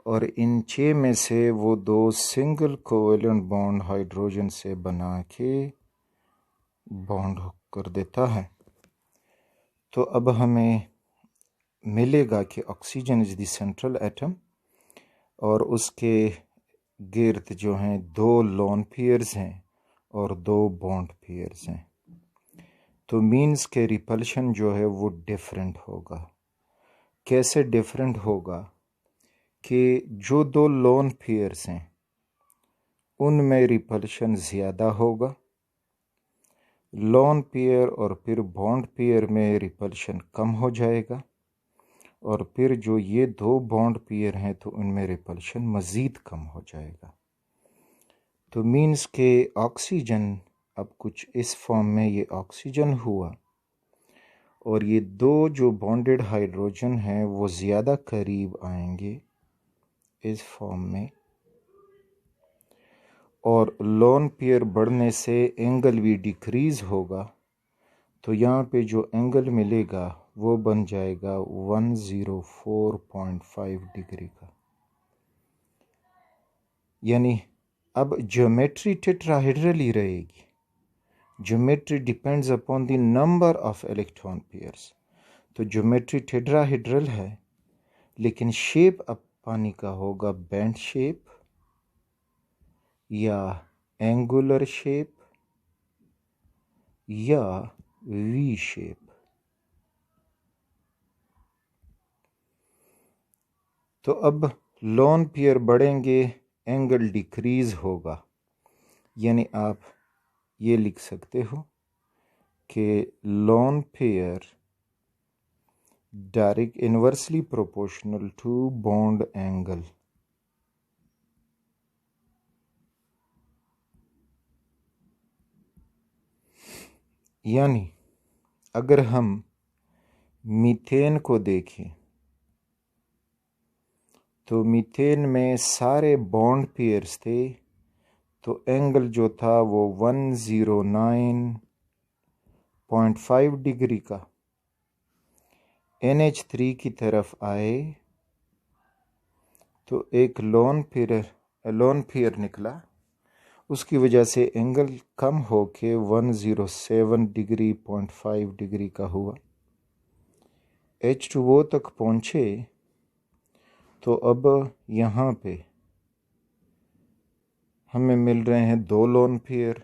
[SPEAKER 1] और इन 6 में से वो 2 सिंगल कोवेलेंट बॉन्ड हाइड्रोजन से बना के बॉन्ड कर देता है। तो अब हमें मिलेगा कि oxygen is the central atom और उसके गिर्द जो हैं 2 लोन पेयर्स हैं और 2 बॉन्ड पेयर्स हैं। तो मीन्स के रिपल्शन जो है वो डिफरेंट होगा। कैसे डिफरेंट होगा कि जो 2 लोन पेयर्स हैं उनमें रिपल्शन ज़्यादा होगा, लोन पेयर और फिर बॉन्ड पेयर में रिपल्शन कम हो जाएगा, और फिर जो ये 2 बॉन्ड पेयर हैं तो उनमें रिपल्शन मज़ीद कम हो जाएगा। तो मीन्स के ऑक्सीजन अब कुछ इस फॉर्म में ये ऑक्सीजन हुआ, और ये 2 जो बॉन्डेड हाइड्रोजन हैं वो ज़्यादा करीब आएंगे इस फॉर्म में, और लोन पेयर बढ़ने से एंगल भी डिक्रीज़ होगा। तो यहाँ पे जो एंगल मिलेगा वो बन जाएगा 104.5 डिग्री का। यानी अब ज्योमेट्री टेट्राहेड्रल ही रहेगी। Geometry depends upon the number of electron pairs. तो ज्योमेट्री टेट्राहेड्रल है, लेकिन शेप अब पानी का होगा बैंड शेप या एंगुलर शेप या वी शेप। तो अब लोन पेयर बढ़ेंगे, एंगल डिक्रीज होगा। यानी आप ये लिख सकते हो कि lone pair direct inversely proportional to bond angle. यानी अगर हम मीथेन को देखें तो मीथेन में सारे बॉन्ड पेयर्स थे, तो एंगल जो था वो 109.5 डिग्री का NH3 की तरफ आए तो एक लोन पेयर निकला। उसकी वजह से एंगल कम होके 107 डिग्री 0.5 डिग्री का हुआ। H2O तक पहुँचे तो अब यहाँ पे हमें मिल रहे हैं 2 लोन पेयर,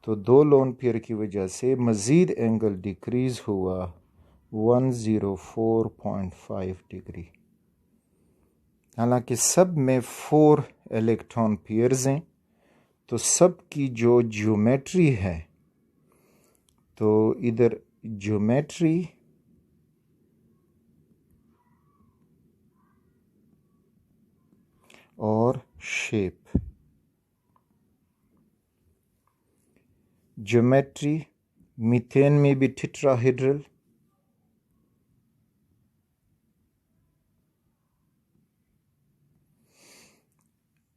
[SPEAKER 1] तो 2 लोन पेयर की वजह से मज़ीद एंगल डिक्रीज़ हुआ 104.5 डिग्री। हालांकि सब में 4 इलेक्ट्रॉन पेयर्स हैं, तो सब की जो ज्योमेट्री है, तो इधर ज्योमेट्री और शेप। ज्योमेट्री मीथेन में भी टेट्राहेड्रल,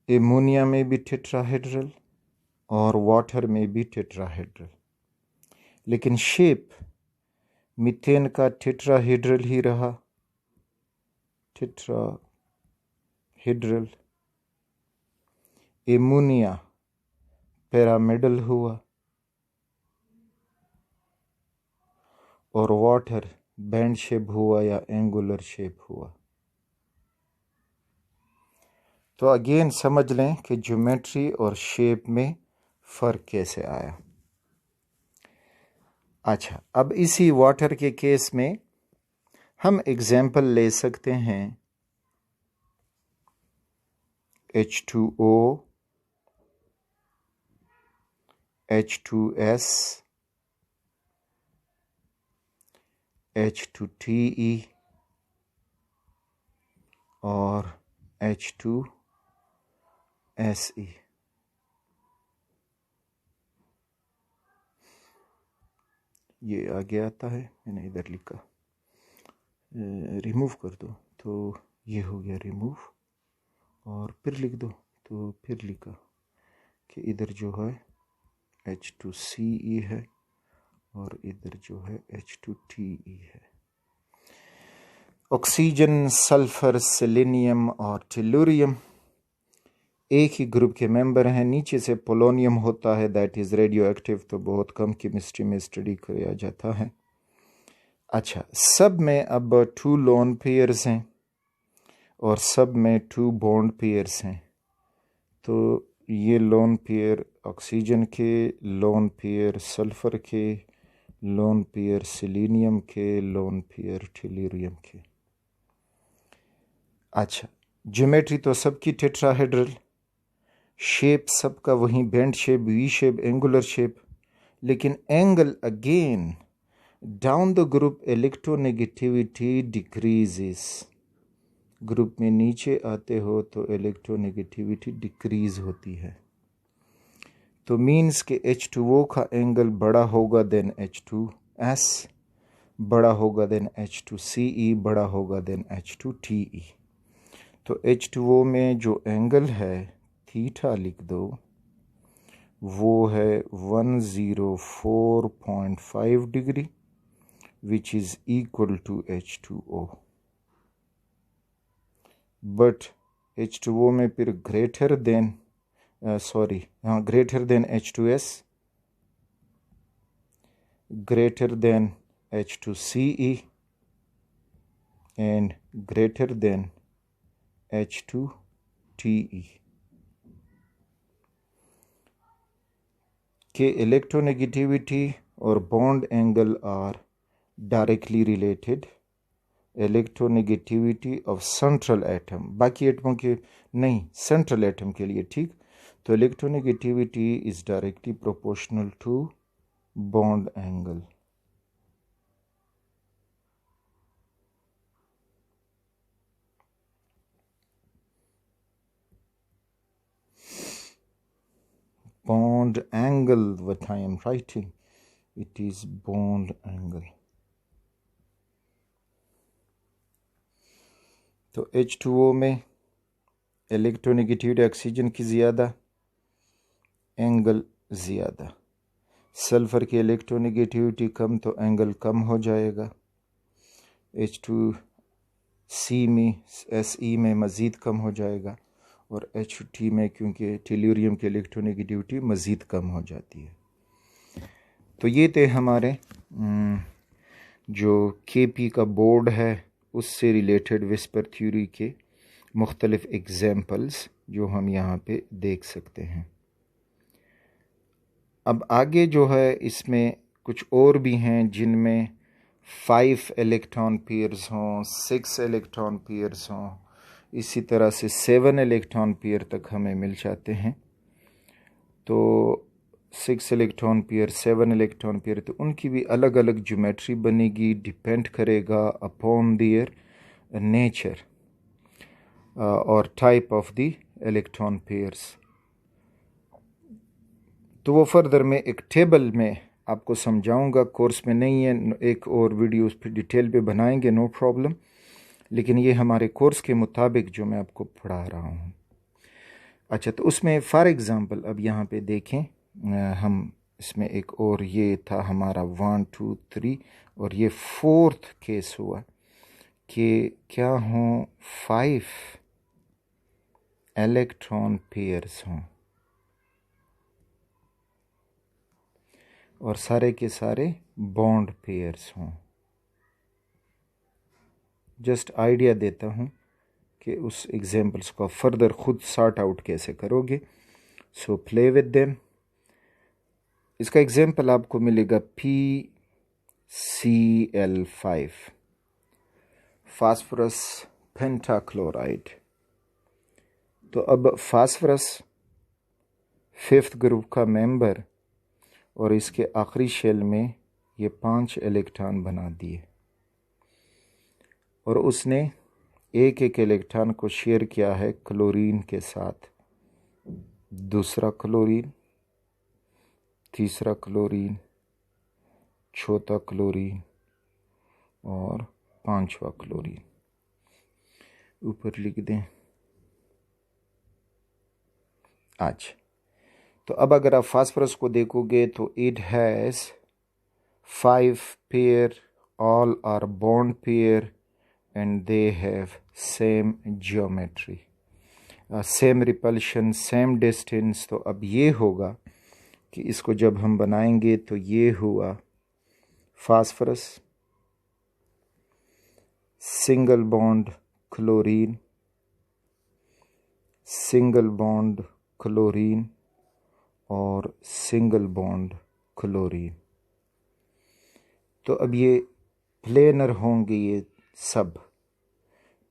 [SPEAKER 1] एमोनिया में भी टेट्राहेड्रल और वाटर में भी टेट्राहेड्रल। लेकिन शेप मीथेन का टेट्राहेड्रल ही रहा, टेट्राहेड्रल। एमोनिया पिरामिडल हुआ और वाटर बैंड शेप हुआ या एंगुलर शेप हुआ। तो अगेन समझ लें कि ज्योमेट्री और शेप में फ़र्क कैसे आया। अच्छा, अब इसी वाटर के केस में हम एग्जाम्पल ले सकते हैं H2O, H2S, H2TE और H2SE। ये आगे आता है, मैंने इधर लिखा, रिमूव कर दो तो ये हो गया रिमूव, और फिर लिख दो तो फिर लिखा कि इधर जो है H2CE है और इधर जो है H2TE है। ऑक्सीजन, सल्फर, सेलेनियम और टेलुरियम एक ही ग्रुप के मेंबर हैं। नीचे से पोलोनियम होता है, दैट इज़ रेडियो एक्टिव, तो बहुत कम केमिस्ट्री में स्टडी किया जाता है। अच्छा, सब में अब 2 लोन पेयर्स हैं और सब में 2 बॉन्ड पेयर्स हैं। तो ये लोन पेयर ऑक्सीजन के, लोन पेयर सल्फर के, लोन पेयर सेलेनियम के, लोन पेयर टेलुरियम के। अच्छा, ज्योमेट्री तो सबकी टेट्राहेड्रल, शेप सबका वही bent shape, V shape, angular shape. लेकिन angle again down the group electronegativity decreases. Group में नीचे आते हो तो इलेक्ट्रोनेगेटिविटी डिक्रीज होती है। तो मीन्स के H2O का एंगल बड़ा होगा देन H2S, बड़ा होगा देन H2CE, बड़ा होगा देन H2TE। तो H2O में जो एंगल है थीटा लिख दो, वो है 104.5 degree which is equal to H2O। But H2O में फिर greater than H2S, greater than H2CE and greater than H2TE के इलेक्ट्रोनेगेटिविटी और bond angle are directly related. Electronegativity of central atom, बाकी एटमों के नहीं, सेंट्रल एटम के लिए ठीक। तो electronegativity is directly proportional to bond angle. Bond angle, what I am writing, it is bond angle. तो H2O में इलेक्ट्रोनेगेटिविटी ऑक्सीजन की ज़्यादा, एंगल ज़्यादा। सल्फ़र की इलेक्ट्रोनेगेटिविटी कम तो एंगल कम हो जाएगा। H2C में Se में मज़ीद कम हो जाएगा, और HT में क्योंकि टेल्यूरियम की इलेक्ट्रोनेगेटिविटी मज़ीद कम हो जाती है। तो ये थे हमारे जो KP का बोर्ड है उससे रिलेटेड विस्पर थ्योरी के मुख्तलिफ एग्जाम्पल्स जो हम यहाँ पे देख सकते हैं। अब आगे जो है इसमें कुछ और भी हैं जिनमें 5 इलेक्ट्रॉन पेयर्स हों, 6 इलेक्ट्रॉन पेयर्स हों, इसी तरह से 7 इलेक्ट्रॉन पेयर तक हमें मिल जाते हैं। तो 6 इलेक्ट्रॉन पेयर, 7 इलेक्ट्रॉन पेयर, तो उनकी भी अलग अलग ज्योमेट्री बनेगी, डिपेंड करेगा अपॉन देयर नेचर और type of the electron pairs. तो वो फर्दर में एक टेबल में आपको समझाऊंगा, कोर्स में नहीं है, एक और वीडियो उस पर डिटेल पे बनाएंगे, नो प्रॉब्लम, लेकिन ये हमारे कोर्स के मुताबिक जो मैं आपको पढ़ा रहा हूँ। अच्छा, तो उसमें फॉर एग्ज़ाम्पल अब यहाँ पे देखें, हम इसमें एक और, ये था हमारा 1 2 3, और ये 4th केस हुआ कि क्या हों 5 इलेक्ट्रॉन पेयर्स हों और सारे के सारे बॉन्ड पेयर्स हों। जस्ट आइडिया देता हूँ कि उस एग्जाम्पल्स को फर्दर खुद सॉर्ट आउट कैसे करोगे। So play with them. इसका एग्जाम्पल आपको मिलेगा PCl5, फास्फोरस पेंटाक्लोराइड। तो अब फास्फोरस 5th ग्रुप का मेंबर, और इसके आखिरी शेल में ये 5 इलेक्ट्रॉन बना दिए, और उसने एक एक इलेक्ट्रॉन को शेयर किया है क्लोरीन के साथ। दूसरा क्लोरीन, तीसरा क्लोरीन, चौथा क्लोरीन और 5वां क्लोरीन। ऊपर लिख दें आज। तो अब अगर आप फास्फोरस को देखोगे तो it has 5 pair, all are bond pair and they have same geometry, same repulsion, same distance. तो अब ये होगा कि इसको जब हम बनाएंगे तो ये हुआ phosphorus, single bond chlorine, single bond chlorine और सिंगल बॉन्ड क्लोरीन। तो अब ये प्लेनर होंगे ये सब,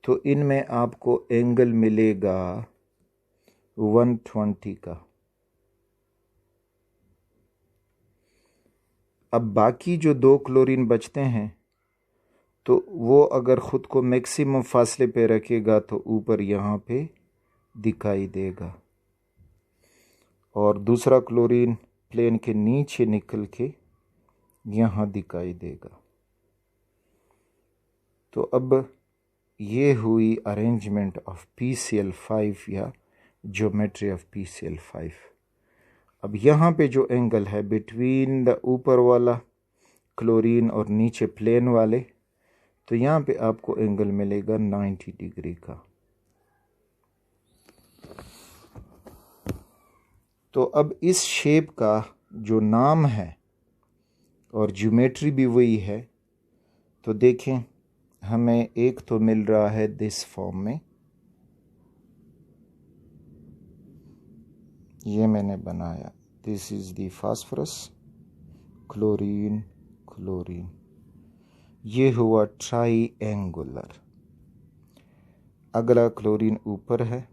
[SPEAKER 1] तो इनमें आपको एंगल मिलेगा 120 का। अब बाकी जो 2 क्लोरीन बचते हैं तो वो अगर ख़ुद को मैक्सिमम फासले पे रखेगा तो ऊपर यहाँ पे दिखाई देगा, और दूसरा क्लोरीन प्लेन के नीचे निकल के यहाँ दिखाई देगा। तो अब ये हुई अरेंजमेंट ऑफ PCl5 या ज्योमेट्री ऑफ PCl5। अब यहाँ पे जो एंगल है बिटवीन द ऊपर वाला क्लोरीन और नीचे प्लेन वाले, तो यहाँ पे आपको एंगल मिलेगा 90 डिग्री का। तो अब इस शेप का जो नाम है और ज्योमेट्री भी वही है, तो देखें हमें एक तो मिल रहा है दिस फॉर्म में, ये मैंने बनाया, this is the phosphorus, chlorine chlorine, ये हुआ ट्राईएंगुलर। अगला क्लोरीन ऊपर है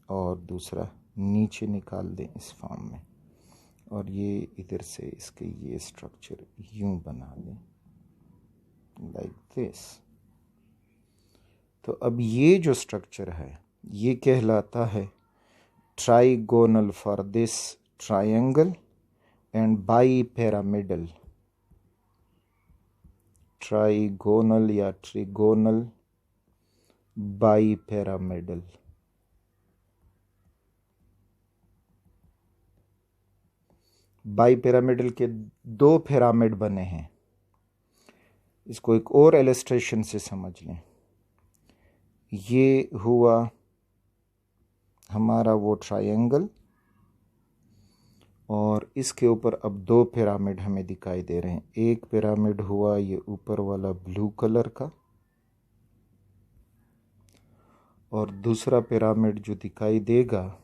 [SPEAKER 1] और दूसरा नीचे निकाल दें इस फॉर्म में, और ये इधर से इसके ये स्ट्रक्चर यूं बना दें लाइक दिस। तो अब ये जो स्ट्रक्चर है ये कहलाता है trigonal for this triangle and bi pyramidal. Trigonal या trigonal bi pyramidal. Bi pyramidal के दो पिरामिड बने हैं। इसको एक और इलस्ट्रेशन से समझ लें। ये हुआ हमारा वो ट्रायंगल और इसके ऊपर अब दो पिरामिड हमें दिखाई दे रहे हैं। एक पिरामिड हुआ ये ऊपर वाला ब्लू कलर का और दूसरा पिरामिड जो दिखाई देगा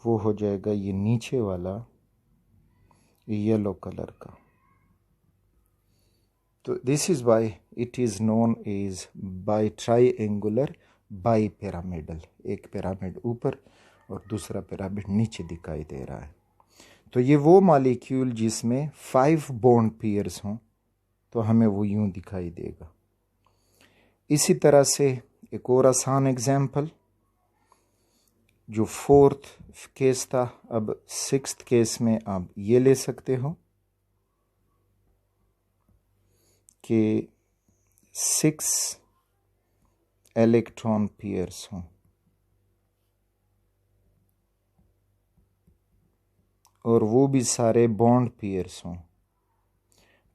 [SPEAKER 1] वो हो जाएगा ये नीचे वाला येलो कलर का। तो this is why it is known as bi triangular bi pyramidal. एक पिरामिड ऊपर और दूसरा पिरामिड नीचे दिखाई दे रहा है। तो ये वो मॉलिक्यूल जिसमें 5 बॉन्ड पेयर्स हों तो हमें वो यूं दिखाई देगा। इसी तरह से एक और आसान एग्जाम्पल जो 4th केस था, अब 6th केस में आप ये ले सकते हो कि 6 इलेक्ट्रॉन पेयर्स हों और वो भी सारे बॉन्ड पेयर्स हों।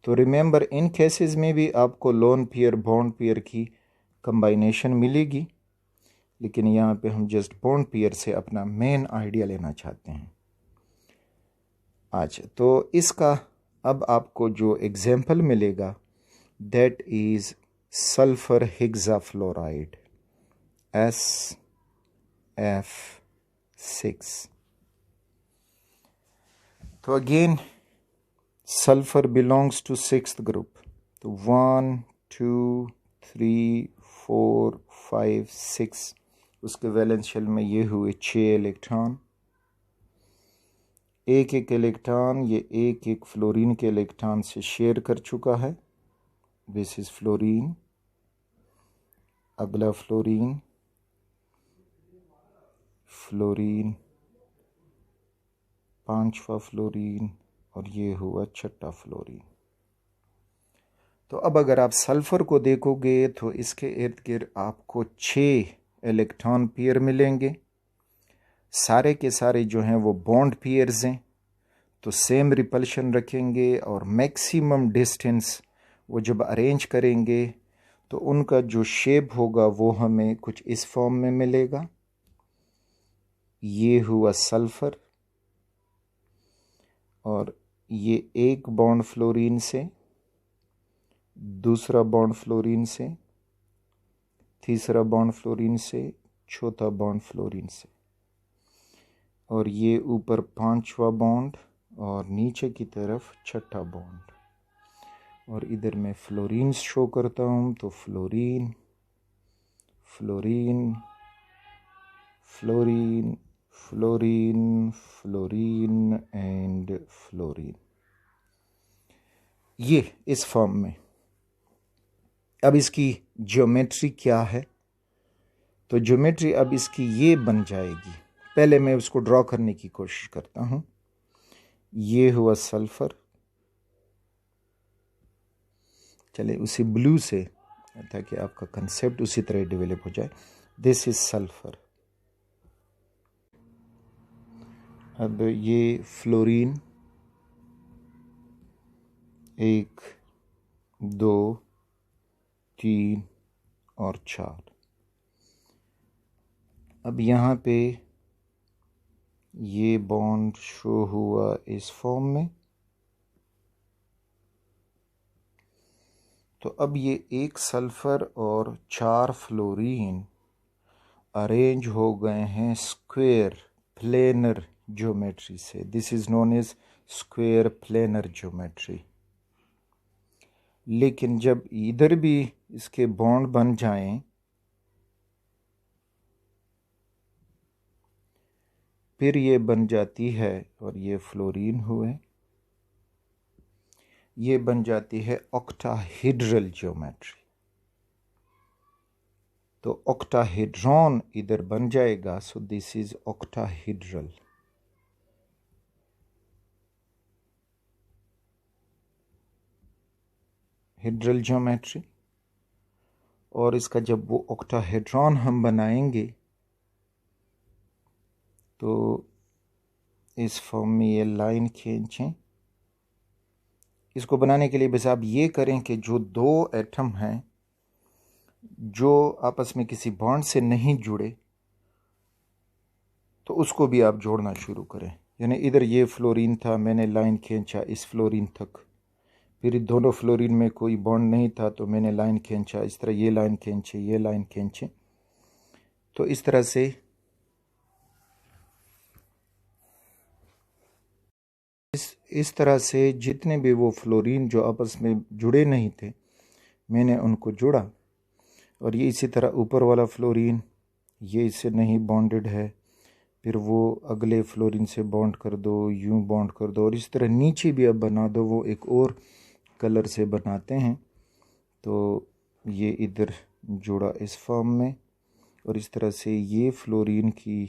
[SPEAKER 1] तो रिमेंबर इन केसेस में भी आपको लोन पेयर बॉन्ड पेयर की कंबाइनेशन मिलेगी, लेकिन यहाँ पे हम जस्ट बॉन्ड पेयर से अपना मेन आइडिया लेना चाहते हैं आज। तो इसका अब आपको जो एग्जाम्पल मिलेगा that is sulphur hexafluoride SF6। तो again sulphur belongs to 6th group. तो 1 2 3 4 5 6 उसके वैलेंस शेल में ये हुए 6 इलेक्ट्रॉन। एक एक इलेक्ट्रॉन ये एक एक फ्लोरीन के इलेक्ट्रॉन से शेयर कर चुका है। दिस इज फ्लोरीन, अगला फ्लोरीन, फ्लोरीन, 5वां फ्लोरीन और ये हुआ 6ठा फ्लोरीन। तो अब अगर आप सल्फर को देखोगे तो इसके इर्द गिर्द आपको 6 इलेक्ट्रॉन पेयर मिलेंगे। सारे के सारे जो हैं वो बॉन्ड पेयर्स हैं, तो सेम रिपल्शन रखेंगे और मैक्सिमम डिस्टेंस वो जब अरेंज करेंगे तो उनका जो शेप होगा वो हमें कुछ इस फॉर्म में मिलेगा। ये हुआ सल्फर और ये एक बॉन्ड फ्लोरीन से, दूसरा बॉन्ड फ्लोरीन से, तीसरा बॉन्ड फ्लोरीन से, चौथा बॉन्ड फ्लोरीन से, और ये ऊपर 5वां बॉन्ड और नीचे की तरफ 6ठा बॉन्ड। और इधर मैं फ्लोरीन शो करता हूँ तो fluorine, fluorine, fluorine, fluorine, fluorine and fluorine, ये इस फॉर्म में। अब इसकी ज्योमेट्री क्या है? तो ज्योमेट्री अब इसकी ये बन जाएगी। पहले मैं उसको ड्रॉ करने की कोशिश करता हूँ। ये हुआ सल्फर, चले उसी ब्लू से ताकि आपका कंसेप्ट उसी तरह डेवलप हो जाए। This is sulphur. अब ये फ्लोरीन 1 2 3 और 4। अब यहाँ पे ये बॉन्ड शो हुआ इस फॉर्म में। तो अब ये एक सल्फर और 4 फ्लोरीन अरेंज हो गए हैं स्क्वायर प्लेनर ज्योमेट्री से। This is known as square planar geometry. लेकिन जब इधर भी इसके बॉन्ड बन जाएं, फिर ये बन जाती है, और ये फ्लोरीन हुए, ये बन जाती है ऑक्टाहेड्रल ज्योमेट्री। तो ऑक्टाहेड्रॉन इधर बन जाएगा, so this is octahedral. Hedral geometry. और इसका जब वो ऑक्टाहेड्रॉन हम बनाएंगे तो इस फॉर्म में ये लाइन खींचें। इसको बनाने के लिए बस आप ये करें कि जो दो एटम हैं जो आपस में किसी बॉन्ड से नहीं जुड़े, तो उसको भी आप जोड़ना शुरू करें। यानी इधर ये फ्लोरीन था, मैंने लाइन खींचा इस फ्लोरीन तक, फिर दोनों फ्लोरीन में कोई बॉन्ड नहीं था तो मैंने लाइन खींचा, इस तरह ये लाइन खींचे, ये लाइन खींचे। तो इस तरह से इस तरह से जितने भी वो फ्लोरीन जो आपस में जुड़े नहीं थे, मैंने उनको जोड़ा। और ये इसी तरह ऊपर वाला फ्लोरीन ये इससे नहीं बॉन्डेड है, फिर वो अगले फ्लोरीन से बॉन्ड कर दो, यूं बॉन्ड कर दो, और इस तरह नीचे भी अब बना दो, वो एक और कलर से बनाते हैं। तो ये इधर जुड़ा इस फॉर्म में, और इस तरह से ये फ्लोरीन की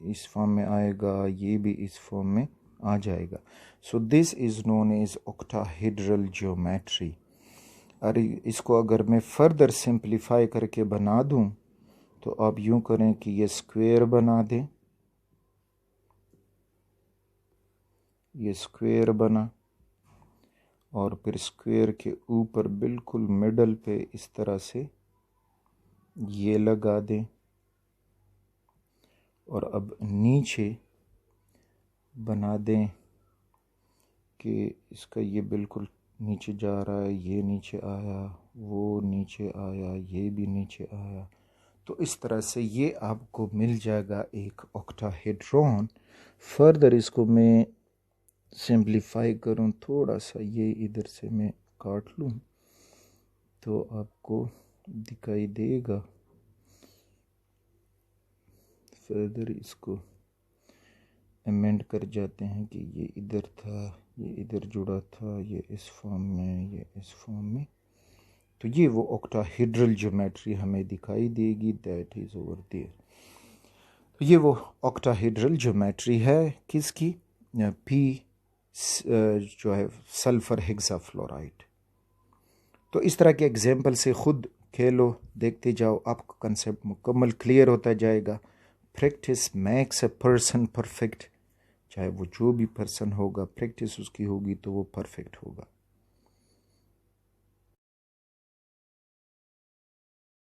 [SPEAKER 1] इस फॉर्म में आएगा, ये भी इस फॉर्म में आ जाएगा। So this is known as octahedral geometry. और इसको अगर मैं फर्दर सिंप्लीफाई करके बना दूं तो आप यूं करें कि ये स्क्वायर बना दें, ये स्क्वायर बना, और फिर स्क्वायर के ऊपर बिल्कुल मिडल पे इस तरह से ये लगा दें, और अब नीचे बना दें कि इसका ये बिल्कुल नीचे जा रहा है, ये नीचे आया, वो नीचे आया, ये भी नीचे आया। तो इस तरह से ये आपको मिल जाएगा एक ऑक्टाहेड्रॉन। फर्दर इसको मैं सिंप्लीफाई करूं थोड़ा सा, ये इधर से मैं काट लूं तो आपको दिखाई देगा। फर्दर इसको अमेंड कर जाते हैं कि ये इधर था, ये इधर जुड़ा था, ये इस फॉर्म में, ये इस फॉर्म में। तो ये वो ऑक्टाहेड्रल ज्योमेट्री हमें दिखाई देगी, दैट इज़ ओवर देयर। तो ये वो ऑक्टाहेड्रल ज्योमेट्री है किसकी, पी जो है सल्फर हेक्साफ्लोराइड। तो इस तरह के एग्जाम्पल से खुद खेलो, देखते जाओ, आपको कंसेप्ट मुकम्मल क्लियर होता जाएगा। Practice makes a person perfect. चाहे वो जो भी पर्सन होगा, प्रैक्टिस उसकी होगी तो वो परफेक्ट होगा।